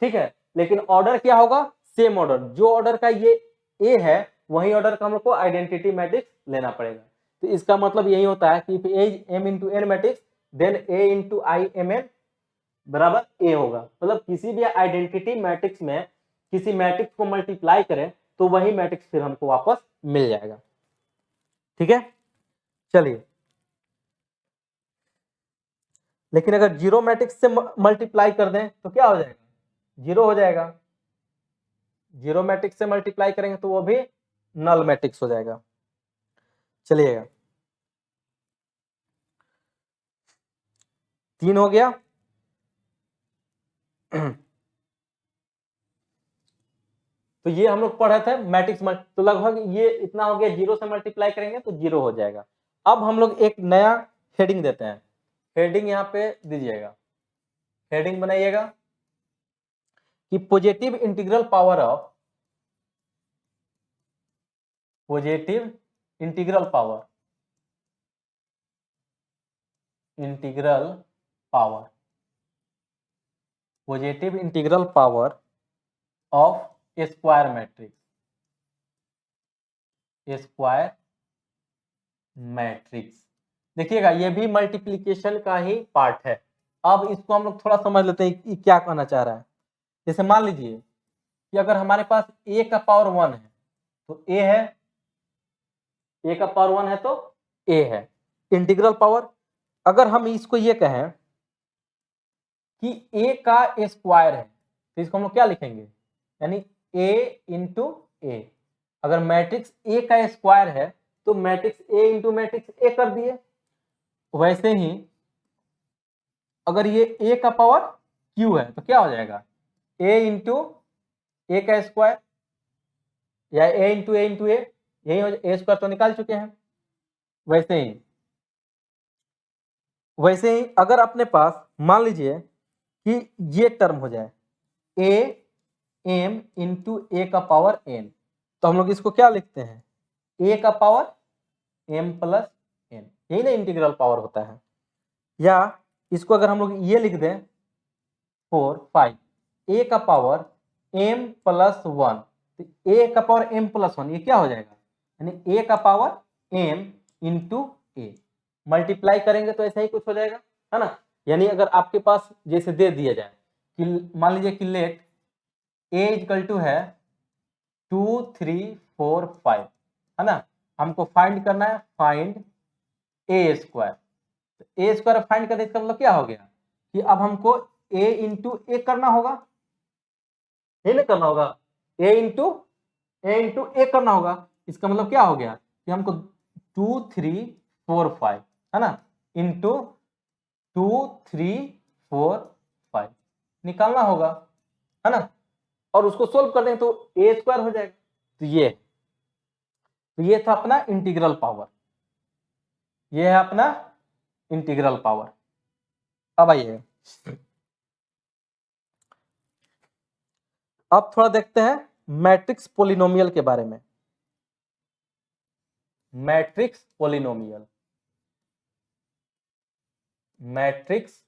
ठीक है। लेकिन ऑर्डर क्या होगा, सेम ऑर्डर, जो ऑर्डर का ये ए है वही ऑर्डर का हम लोग को आइडेंटिटी मैट्रिक्स लेना पड़ेगा। तो इसका मतलब यही होता है कि A M into N matrix, then A into I M N बराबर ए होगा। मतलब किसी भी आइडेंटिटी मैट्रिक्स में किसी मैट्रिक्स को मल्टीप्लाई करें तो वही मैट्रिक्स फिर हमको वापस मिल जाएगा, ठीक है। चलिए, लेकिन अगर जीरो मैट्रिक्स से मल्टीप्लाई कर दें तो क्या हो जाएगा, जीरो हो जाएगा। जीरो मैट्रिक्स से मल्टीप्लाई करेंगे तो वो भी नल मैट्रिक्स हो जाएगा। चलिएगा, 3 हो गया। तो ये हम लोग पढ़े थे मैट्रिक्स, तो लगभग ये इतना हो गया, जीरो से मल्टीप्लाई करेंगे तो जीरो हो जाएगा। अब हम लोग एक नया हेडिंग देते हैं, हेडिंग यहाँ पे दीजिएगा, हेडिंग बनाइएगा कि positive integral power of, positive integral power, integral power, positive integral power of square matrix, square matrix. देखिएगा ये भी मल्टीप्लिकेशन का ही पार्ट है। अब इसको हम लोग थोड़ा समझ लेते हैं कि क्या कहना चाह रहा है। जैसे मान लीजिए कि अगर हमारे पास a का पावर 1 है तो a है, a का पावर 1 है तो a है, इंटीग्रल पावर। अगर हम इसको ये कहें कि a का स्क्वायर है तो इसको हम लोग क्या लिखेंगे, यानी a इंटू ए। अगर मैट्रिक्स a का स्क्वायर है तो matrix a into matrix a कर दिए। वैसे ही अगर ये a का पावर q है तो क्या हो जाएगा, a इंटू ए का स्क्वायर या a इंटू ए इंटू ए, यही हो जाए, a स्क्वायर तो निकाल चुके हैं। वैसे ही अगर अपने पास मान लीजिए कि ये टर्म हो जाए a m इंटू ए का पावर n, तो हम लोग इसको क्या लिखते हैं, a का पावर m प्लस n, यही ना इंटीग्रल पावर होता है। या इसको अगर हम लोग ये लिख दें 4 5 a का पावर m प्लस 1, तो a का पावर m प्लस 1 ये क्या हो जाएगा, यानी a का पावर m इंटू ए, मल्टीप्लाई करेंगे तो ऐसा ही कुछ हो जाएगा, है ना। यानी अगर आपके पास जैसे दे दिया जाए कि मान लीजिए कि लेट a इक्वल टू है 2 3 4 5, है ना, हमको फाइंड करना है, फाइंड ए स्क्वायर। तो ए स्क्वायर फाइंड करने का मतलब क्या हो गया कि अब हमको a इंटू ए करना होगा, ये नहीं करना होगा, a इंटू ए करना होगा। इसका मतलब क्या हो गया कि हमको 2 3 4 5, है ना, इंटू 2 3 4 5 निकालना होगा, है ना, और उसको सोल्व कर दें तो ए स्क्वायर हो जाएगा। तो ये था अपना इंटीग्रल पावर, ये है अपना इंटीग्रल पावर। अब आइए अब थोड़ा देखते हैं मैट्रिक्स पोलिनोमियल के बारे में। मैट्रिक्स पोलिनोमियल, मैट्रिक्स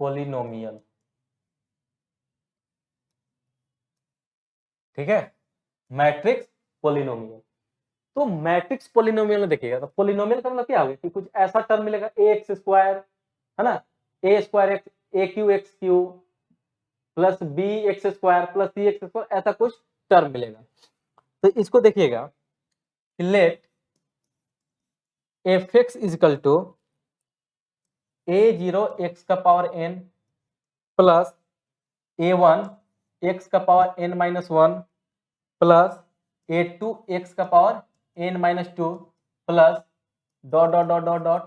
पोलिनोमियल, ठीक है, मैट्रिक्स पोलिनोमियल। तो मैट्रिक्स पोलिनोमियल में देखिएगा तो पोलिनोमियल का मतलब क्या होगा कि कुछ ऐसा टर्म मिलेगा ए एक्स स्क्वायर, है ना, a square x a q x q plus b x square plus c x square, ऐसा कुछ टर्म मिलेगा। तो इसको देखिएगा let f x equal to a0 x का power n plus a1 x का power n minus 1 plus a2 x का power n minus 2 plus dot dot dot dot dot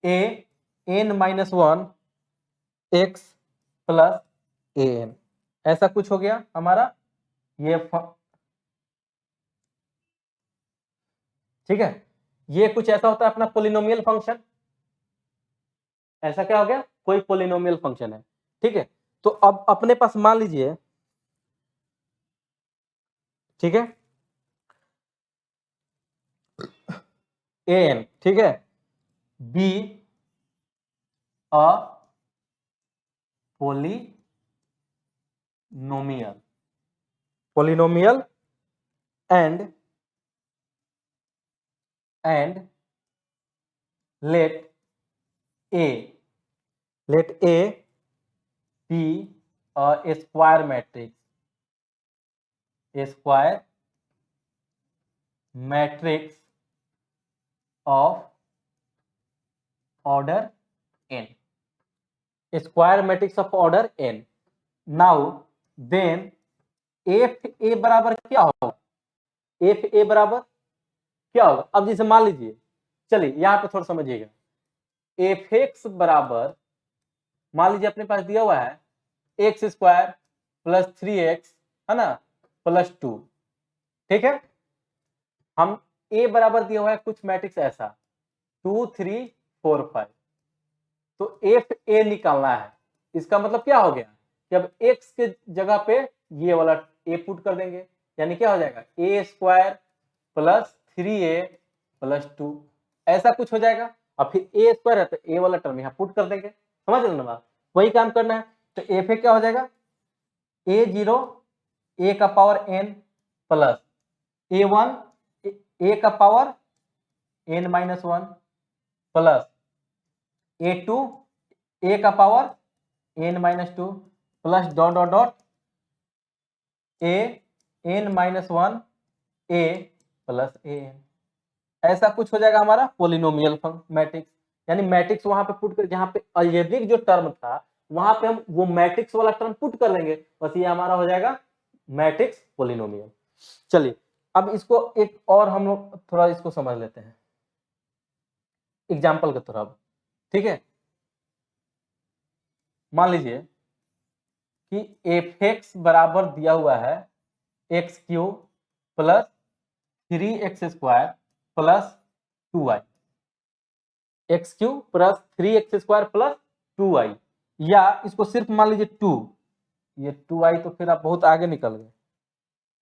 a n minus 1 x plus a n, ऐसा कुछ हो गया हमारा ये, ठीक है। ये कुछ ऐसा होता है अपना पोलिनोमियल फंक्शन, ऐसा क्या हो गया, कोई पोलिनोमियल फंक्शन है, ठीक है। तो अब अपने पास मान लीजिए, ठीक है, ए एन, ठीक है, be a polynomial and let A be a square matrix of order n, square matrix of order n। Now then F A बराबर क्या होगा, एफ ए बराबर क्या होगा, अब जैसे मान लीजिए, चलिए यहां पे थोड़ा समझिएगा, एफ एक्स बराबर मान लीजिए अपने पास दिया हुआ है एक्स स्क्वायर प्लस 3x, है ना, प्लस 2, ठीक है। हम ए बराबर दिया हुआ है कुछ मैट्रिक्स ऐसा 2 3 4 5, तो एफ ए निकालना है। इसका मतलब क्या हो गया कि अब x के जगह पे ये वाला ए पुट कर देंगे, यानी क्या हो जाएगा ए स्क्वायर प्लस 3a प्लस 2, ऐसा कुछ हो जाएगा। अब फिर ए स्क्वायर है तो ए वाला टर्म यहाँ पुट कर देंगे, समझ रहे ना बात, वही काम करना है। तो एफ ए क्या हो जाएगा, a0 a का power n plus a1 a का power n minus 1 plus a2 a का power n minus 2 plus dot dot dot a n minus 1 a plus a n, ऐसा कुछ हो जाएगा हमारा पोलिनोमियल मैट्रिक्स। यानी मैट्रिक्स वहां पे पुट कर, जहां पे अलजेब्रिक जो टर्म था वहां पे हम वो मैट्रिक्स वाला टर्म पुट कर लेंगे, बस ये हमारा हो जाएगा मैट्रिक्स पोलिनोमियल। चलिए अब इसको एक और हम लोग थोड़ा इसको समझ लेते हैं एग्जाम्पल के तरफ, ठीक है। मान लीजिए कि एफ एक्स बराबर दिया हुआ है x cube plus 3x square plus 2y, x cube plus 3x square plus 2y, या इसको सिर्फ मान लीजिए 2, ये 2y तो फिर आप बहुत आगे निकल गए,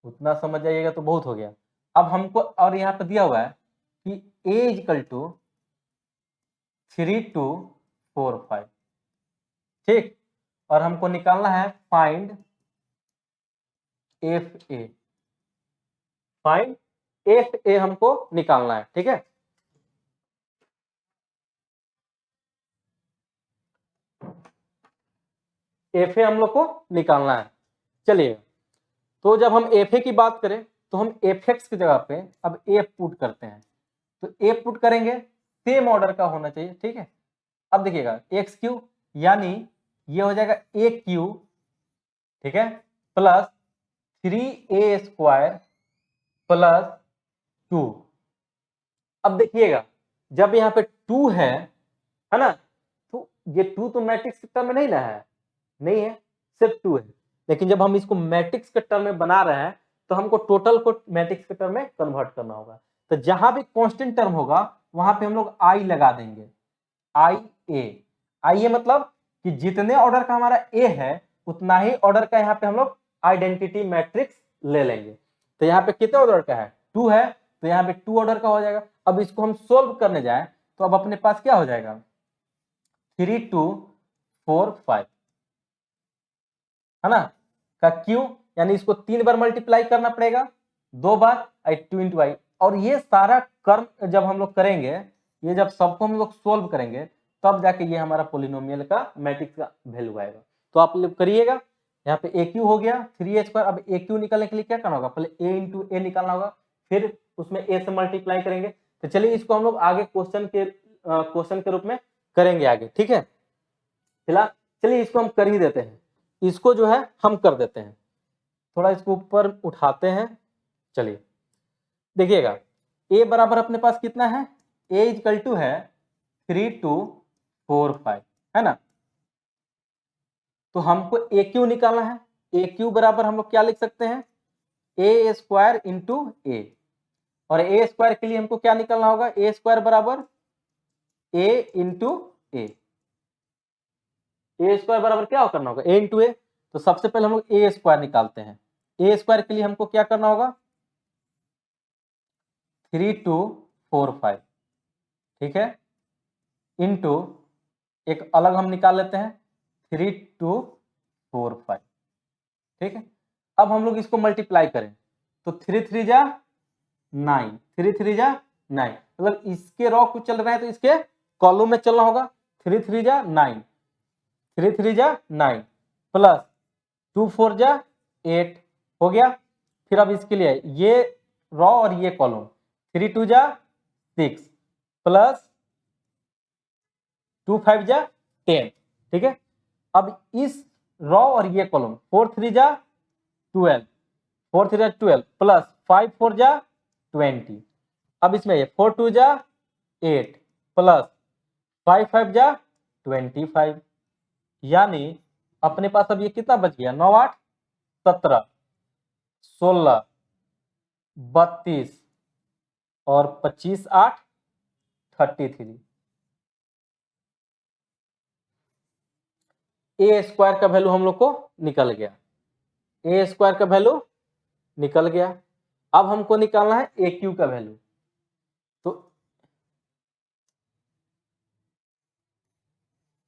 उतना समझ जाइएगा तो बहुत हो गया। अब हमको और यहाँ पे दिया हुआ है कि a इक्वल टू 3 2 4 5, ठीक। और हमको निकालना है find F A, find F A हमको निकालना है, ठीक है। एफ ए हम लोग को निकालना है। चलिए, तो जब हम एफ ए की बात करें तो हम एफ एक्स की जगह पे अब ए पुट करते हैं। तो ए पुट करेंगे, सेम ऑर्डर का होना चाहिए, ठीक है। अब देखिएगा एक्स क्यू, यानी ये हो जाएगा ए क्यू, ठीक है, प्लस 3a स्क्वायर प्लस 2। अब देखिएगा जब यहाँ पे 2 है ना, तो ये 2 तो मैट्रिक्स के टर्म में नहीं ना है, नहीं है, सिर्फ 2 है। लेकिन जब हम इसको मैट्रिक्स के टर्म में बना रहे हैं तो हमको टोटल को मैट्रिक्स के टर्म में कन्वर्ट करना होगा। तो जहां भी कांस्टेंट टर्म होगा वहां पे हम लोग आई लगा देंगे, आई ए मतलब कि जितने ऑर्डर का हमारा ए है उतना ही ऑर्डर का यहाँ पे हम लोग आइडेंटिटी मैट्रिक्स ले लेंगे। तो यहाँ पे कितने ऑर्डर का है, 2 है, तो यहाँ पे 2 ऑर्डर का हो जाएगा। अब इसको हम सोल्व करने जाए तो अब अपने पास क्या हो जाएगा, 3 2 4 5, है ना, का क्यू, यानी इसको 3 बार मल्टीप्लाई करना पड़ेगा, 2 बार 2 इंटू आई। और ये सारा कर्म जब हम लोग करेंगे, ये जब सबको हम लोग सोल्व करेंगे तब जाके ये हमारा पोलिनोमियल का मैट्रिक्स का वैल्यू आएगा। तो आप लोग करिएगा, यहाँ पे ए क्यू हो गया 3a स्क्वायर। अब ए क्यू निकालने के लिए क्या करना होगा, पहले ए इंटू ए निकालना होगा, फिर उसमें ए से मल्टीप्लाई करेंगे। तो चलिए इसको हम लोग आगे क्वेश्चन के रूप में करेंगे आगे, ठीक है। फिलहाल चलिए इसको हम कर ही देते हैं, इसको जो है हम कर देते हैं, थोड़ा इसको ऊपर उठाते हैं। चलिए देखिएगा a बराबर अपने पास कितना है, a इक्वल टू है 3 2 4 5, है ना। तो हमको ए क्यू निकालना है, ए क्यू बराबर हम लोग क्या लिख सकते हैं, ए स्क्वायर इंटू ए। और ए स्क्वायर के लिए हमको क्या निकालना होगा, ए स्क्वायर बराबर ए इंटू ए। ए स्क्वायर बराबर क्या करना होगा, ए इंटू ए। तो सबसे पहले हम लोग ए स्क्वायर निकालते हैं। ए स्क्वायर के लिए हमको क्या करना होगा, 3 2 4 5, ठीक है, इंटू एक अलग हम निकाल लेते हैं 3 2 4 5, ठीक है। अब हम लोग इसको मल्टीप्लाई करें तो 3 3 जा 9, 3 3 जा 9, मतलब इसके रॉ को चल रहा है तो इसके कॉलम में चलना होगा। 3 3 जा 9, 3 3 जा 9 प्लस 2 4 जा 8 हो गया। फिर अब इसके लिए ये रॉ और ये कॉलम, 3 2 जा 6 प्लस 2 5 जा 10, ठीक है। अब इस रॉ और ये कॉलम 4 3 जा 12, 4 3 जा 12 प्लस 5 4 जा 20। अब इसमें ये 4 2 जा 8 प्लस 5 5 जा 25, यानी अपने पास अब ये कितना बच गया, 9 8 17 16 32 और 25 8 33। ए स्क्वायर का वैल्यू हम लोग को निकल गया, ए स्क्वायर का वैल्यू निकल गया। अब हमको निकालना है ए क्यू का वैल्यू। तो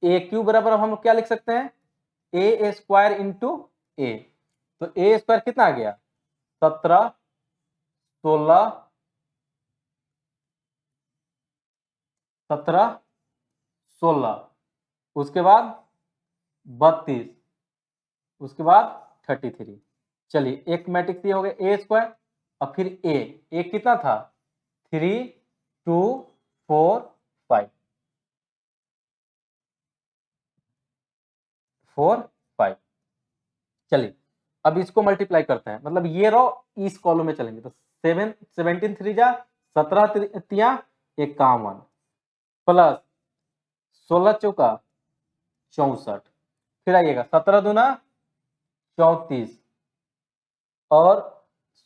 ए क्यू बराबर अब हम लोग क्या लिख सकते हैं, ए स्क्वायर इंटू ए। तो ए स्क्वायर कितना आ गया, 17 16 17 16, उसके बाद 32, उसके बाद 33। चलिए एक मैट्रिक्स ये हो गया ए स्क्वायर। और फिर ए कितना था, 3 2 4 5 4 5। चलिए अब इसको मल्टीप्लाई करते हैं, मतलब ये रो इस कॉलम में चलेंगे। तो 17 3 जा 17 तिया 51 प्लस 16 चौका 64, फिर आइएगा 17 दूना 34 और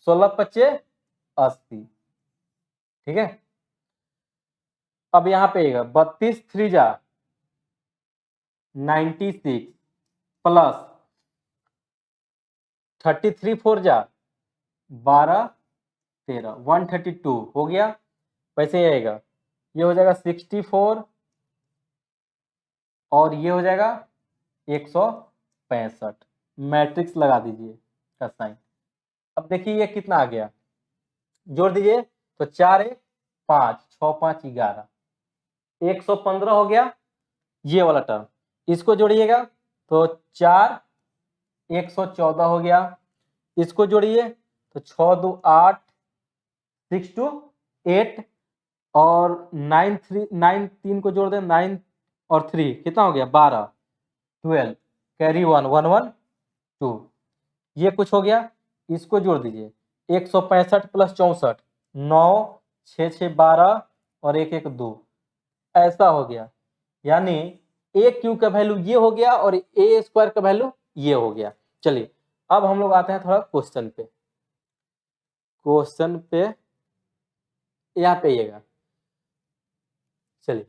16 पच्चे 80, ठीक है। अब यहाँ पे आएगा 32 3 जा 96 प्लस 33 4 जा 12 13, 132 हो गया। वैसे ही आएगा, ये हो जाएगा 64 और ये हो जाएगा 165। मैट्रिक्स लगा दीजिए का साइन। अब देखिए ये कितना आ गया, जोड़ दीजिए तो 4 1 5 6 5 11, 115 हो गया ये वाला टर्म। इसको जोड़िएगा तो 4 114 हो गया। इसको जोड़िए तो 6 2 8 6 2 8 और 9 3 को जोड़ दें, 9 और 3 कितना हो गया 12, 12 कैरी 1 1 1 2, ये कुछ हो गया। इसको जोड़ दीजिए 165 प्लस 64 9 6 6 12 और 1 1 2, ऐसा हो गया। यानी ए क्यू का वैल्यू ये हो गया और ए स्क्वायर का वैल्यू ये हो गया। चलिए अब हम लोग आते हैं थोड़ा क्वेश्चन पे। क्वेश्चन पे यहाँ पे आइएगा, चलिए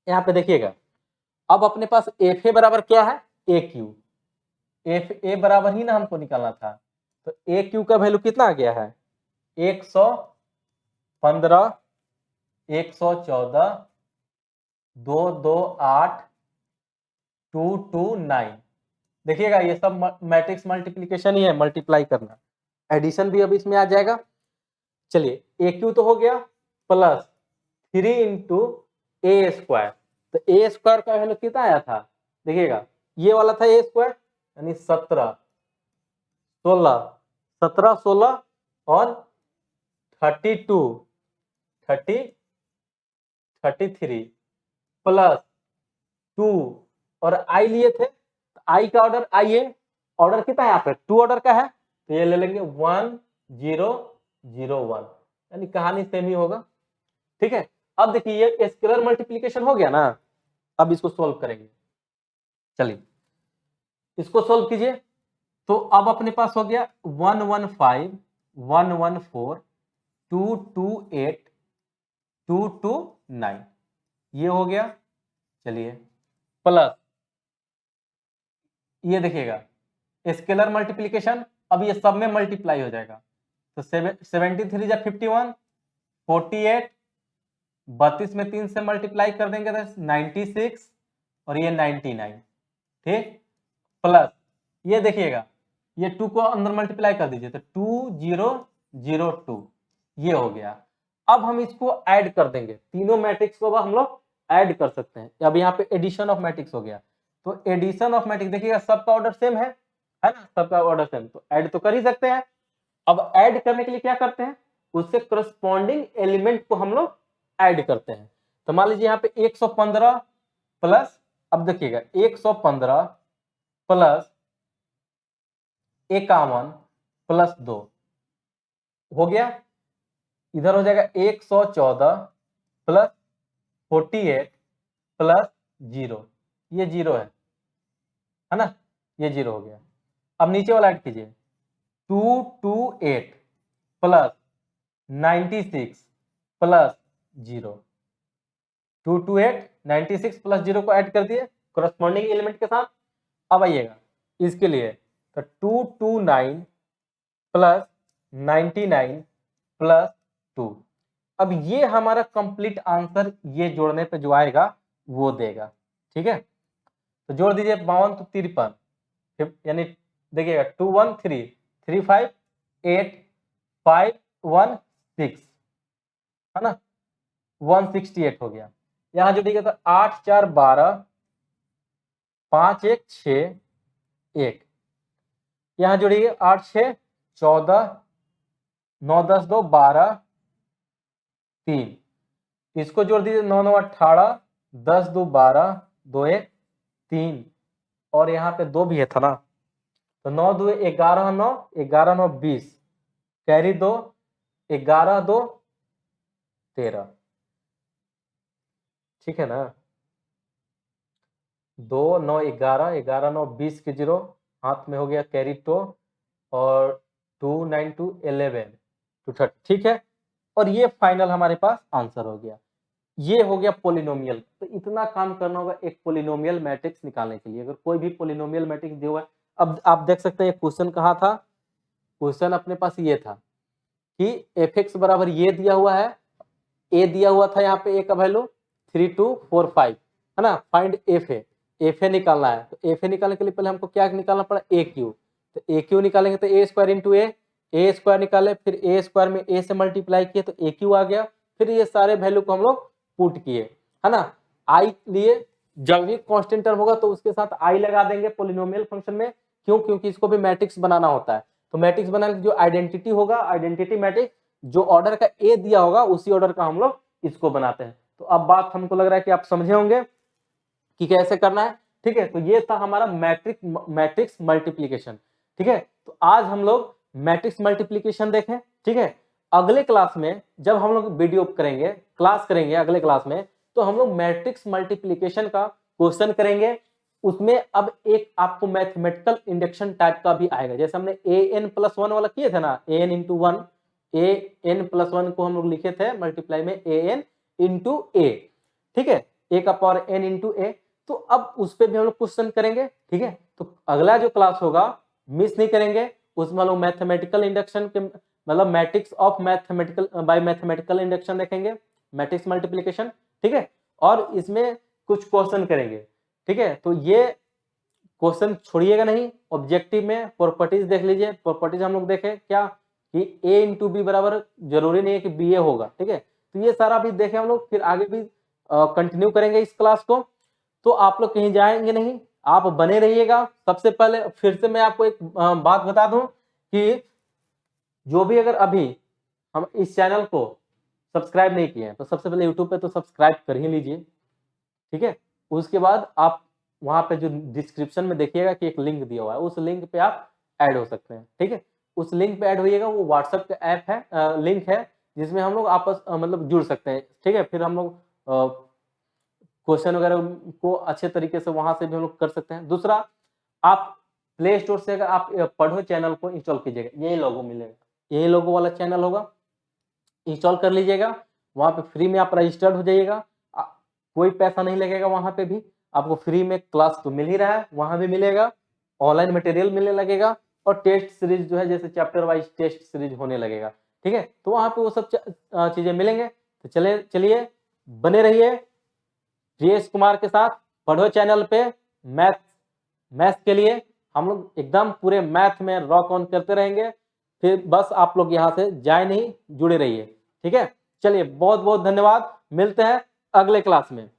यहाँ पे देखिएगा। अब अपने पास एफ ए बराबर क्या है, ए क्यू। एफ ए बराबर ही ना हमको निकालना था, तो ए क्यू का वैल्यू कितना आ गया है 115 114 228 229। देखिएगा ये सब मैट्रिक्स मल्टीप्लीकेशन ही है, मल्टीप्लाई करना। एडिशन भी अब इसमें आ जाएगा। चलिए ए क्यू तो हो गया प्लस 3 इंटू ए स्क्वायर। तो ए स्क्वायर का वैल्यू कितना आया था, देखिएगा ये वाला था ए स्क्वायर यानी 17 16 17 16 और 32 33 प्लस 2 और आई लिए थे, आई का ऑर्डर, आई ए ऑर्डर कितना है यहाँ पे 2 ऑर्डर का है, तो ये ले लेंगे 1 0 0 1, यानी कहानी सेम ही होगा। ठीक है, अब देखिए ये स्केलर मल्टीप्लिकेशन हो गया ना, अब इसको सोल्व करेंगे। चलिए इसको सोल्व कीजिए तो अब अपने पास हो गया 115 114 228 229, ये हो गया। चलिए प्लस ये देखिएगा स्केलर मल्टीप्लिकेशन, अब ये सब में मल्टीप्लाई हो जाएगा तो 73 जा 51 48 32 में 3 से मल्टीप्लाई कर देंगे तो 96 और ये 99। ठीक, प्लस ये देखिएगा ये 2 को अंदर मल्टीप्लाई कर दीजिए तो 2002, ये हो गया। अब हम इसको ऐड कर देंगे, तीनों मैट्रिक्स को हम लोग ऐड कर सकते हैं। अब यहाँ पे एडिशन ऑफ मैट्रिक्स हो गया, तो एडिशन ऑफ मैट्रिक्स देखिएगा सबका ऑर्डर सेम है ना, सबका ऑर्डर सेम, तो ऐड तो कर ही सकते हैं। अब ऐड करने के लिए क्या करते हैं, उससे करस्पॉन्डिंग एलिमेंट को हम लोग ऐड करते हैं। तो मान लीजिए यहाँ पे 115 प्लस, अब देखिएगा 115 प्लस 51 प्लस 2 हो गया। इधर हो जाएगा 114 प्लस 48 प्लस 0, ये 0 है ना, ये 0 हो गया। अब नीचे वाला ऐड कीजिए 228 प्लस 96 प्लस 0, 228 96 प्लस 0 को ऐड कर दिए करस्पॉन्डिंग एलिमेंट के साथ। अब आइएगा इसके लिए तो 229 प्लस 99 प्लस 2। अब ये हमारा कंप्लीट आंसर ये जोड़ने पे जो आएगा वो देगा। ठीक है, तो जोड़ दीजिए 52 तो 53, यानी देखिएगा 213 35 8 5 1 6 है ना, 168 हो गया। यहाँ जोड़िएगा तो 8 4 12 5 1 6 1, यहाँ जोड़िए 8 6 14 9 10 2 12 3, इसको जोड़ दीजिए 9 9 18 10 2 12 2 1 3 और यहाँ पे 2 भी है था ना, तो 9 2 11 9 11 9 20 कैरी 2 11 2 13। ठीक है ना, 2 9 11 11 9 20 के 0 हाथ में हो गया कैरी 2 और 2 9 2 11 2 30। ठीक है, और ये फाइनल हमारे पास आंसर हो गया। ये हो गया पोलिनोमियल। तो इतना काम करना होगा एक पोलिनोमियल मैट्रिक्स निकालने के लिए। अगर कोई भी पोलिनोमियल मैट्रिक्स दिया हुआ है अब आप देख सकते हैं क्वेश्चन कहाँ था, क्वेश्चन अपने पास ये था कि एफ एक्स बराबर ये दिया हुआ है, ए दिया हुआ था यहाँ पे ए का वैल्यू 3 2 4 5 है ना, फाइंड एफ ए निकालना है। तो एफ ए निकालने के लिए पहले हमको क्या निकालना पड़ा, ए क्यू। तो ए क्यू निकालेंगे तो ए स्क्वायर इंटू ए स्क्वायर निकाले, फिर ए स्क्वायर में ए से मल्टीप्लाई किए तो ए क्यू आ गया। फिर ये सारे वैल्यू को हम लोग पुट किए, है ना। आई लिए, जब भी कांस्टेंट टर्म होगा तो उसके साथ आई लगा देंगे पोलिनोमियल फंक्शन में, क्यों, क्योंकि इसको भी मैट्रिक्स बनाना होता है। तो मैट्रिक्स बनाने की जो आइडेंटिटी होगा, आइडेंटिटी मैट्रिक्स, जो ऑर्डर का ए दिया होगा उसी ऑर्डर का हम लोग इसको बनाते हैं। तो अब बात हमको लग रहा है कि आप समझे होंगे कि कैसे करना है, ठीक है। तो ये था हमारा मैट्रिक्स मल्टीप्लीकेशन, ठीक है। तो आज हम लोग मैट्रिक्स मल्टीप्लीकेशन देखें, ठीक है। अगले क्लास में जब हम लोग वीडियो करेंगे, क्लास करेंगे अगले क्लास में, तो हम लोग मैट्रिक्स मल्टीप्लीकेशन का क्वेश्चन करेंगे। उसमें अब एक आपको मैथमेटिकल इंडक्शन टाइप का भी आएगा, जैसे हमने an+1 वाला किए थे ना, an × 1, an+1 को हम लोग लिखे थे मल्टीप्लाई में an × a, ठीक है, a का पावर n × a। तो अब उस पर भी हम लोग क्वेश्चन करेंगे, ठीक है। तो अगला जो क्लास होगा मिस नहीं करेंगे, उसमें हम लोग मैथमेटिकल इंडक्शन के मतलब matrix of mathematical bye mathematical induction देखेंगे, मैट्रिक्स मल्टीप्लिकेशन, ठीक है। और इसमें कुछ क्वेश्चन करेंगे, ठीक है। तो ये क्वेश्चन छोड़िएगा नहीं, ऑब्जेक्टिव में प्रॉपर्टीज देख लीजिए। प्रॉपर्टीज हम लोग देखें क्या कि a × b बराबर जरूरी नहीं है कि ba होगा, ठीक है। तो ये सारा भी देखें हम लोग, फिर आगे भी कंटिन्यू करेंगे इस क्लास को। तो आप लोग कहीं जाएंगे नहीं, आप बने रहिएगा। सबसे पहले फिर से मैं आपको एक बात बता दूं कि जो भी अगर अभी हम इस चैनल को सब्सक्राइब नहीं किए हैं तो सबसे पहले यूट्यूब पे तो सब्सक्राइब कर ही लीजिए, ठीक है। उसके बाद आप वहां पे जो डिस्क्रिप्शन में देखिएगा कि एक लिंक दिया हुआ है, उस लिंक पे आप ऐड हो सकते हैं, ठीक है। उस लिंक पे ऐड होइएगा, वो व्हाट्सएप का ऐप है, लिंक है, जिसमें हम लोग आपस मतलब जुड़ सकते हैं, ठीक है। फिर हम लोग क्वेश्चन वगैरह को अच्छे तरीके से वहां से भी हम लोग कर सकते हैं। दूसरा, आप प्ले स्टोर से अगर आप पढ़ो चैनल को इंस्टॉल कीजिएगा, यही लोगो मिलेगा, यही लोगो वाला चैनल होगा, इंस्टॉल कर लीजिएगा। वहां पे फ्री में आप रजिस्टर्ड हो जाइएगा, कोई पैसा नहीं लगेगा। वहां पे भी आपको फ्री में क्लास तो मिल ही रहा है, वहां भी मिलेगा, ऑनलाइन मटेरियल मिलने लगेगा, और टेस्ट सीरीज जो है जैसे चैप्टर वाइज टेस्ट सीरीज होने लगेगा, ठीक है। तो वहां पे वो सब चीजें मिलेंगे। तो चलिए बने रहिए जीएस कुमार के साथ। पढ़ो चैनल पे, मैथ के लिए हम लोग एकदम पूरे मैथ में रॉक ऑन करते रहेंगे। फिर बस आप लोग यहाँ से जाए नहीं, जुड़े रहिए, ठीक है। चलिए बहुत बहुत धन्यवाद, मिलते हैं अगले क्लास में।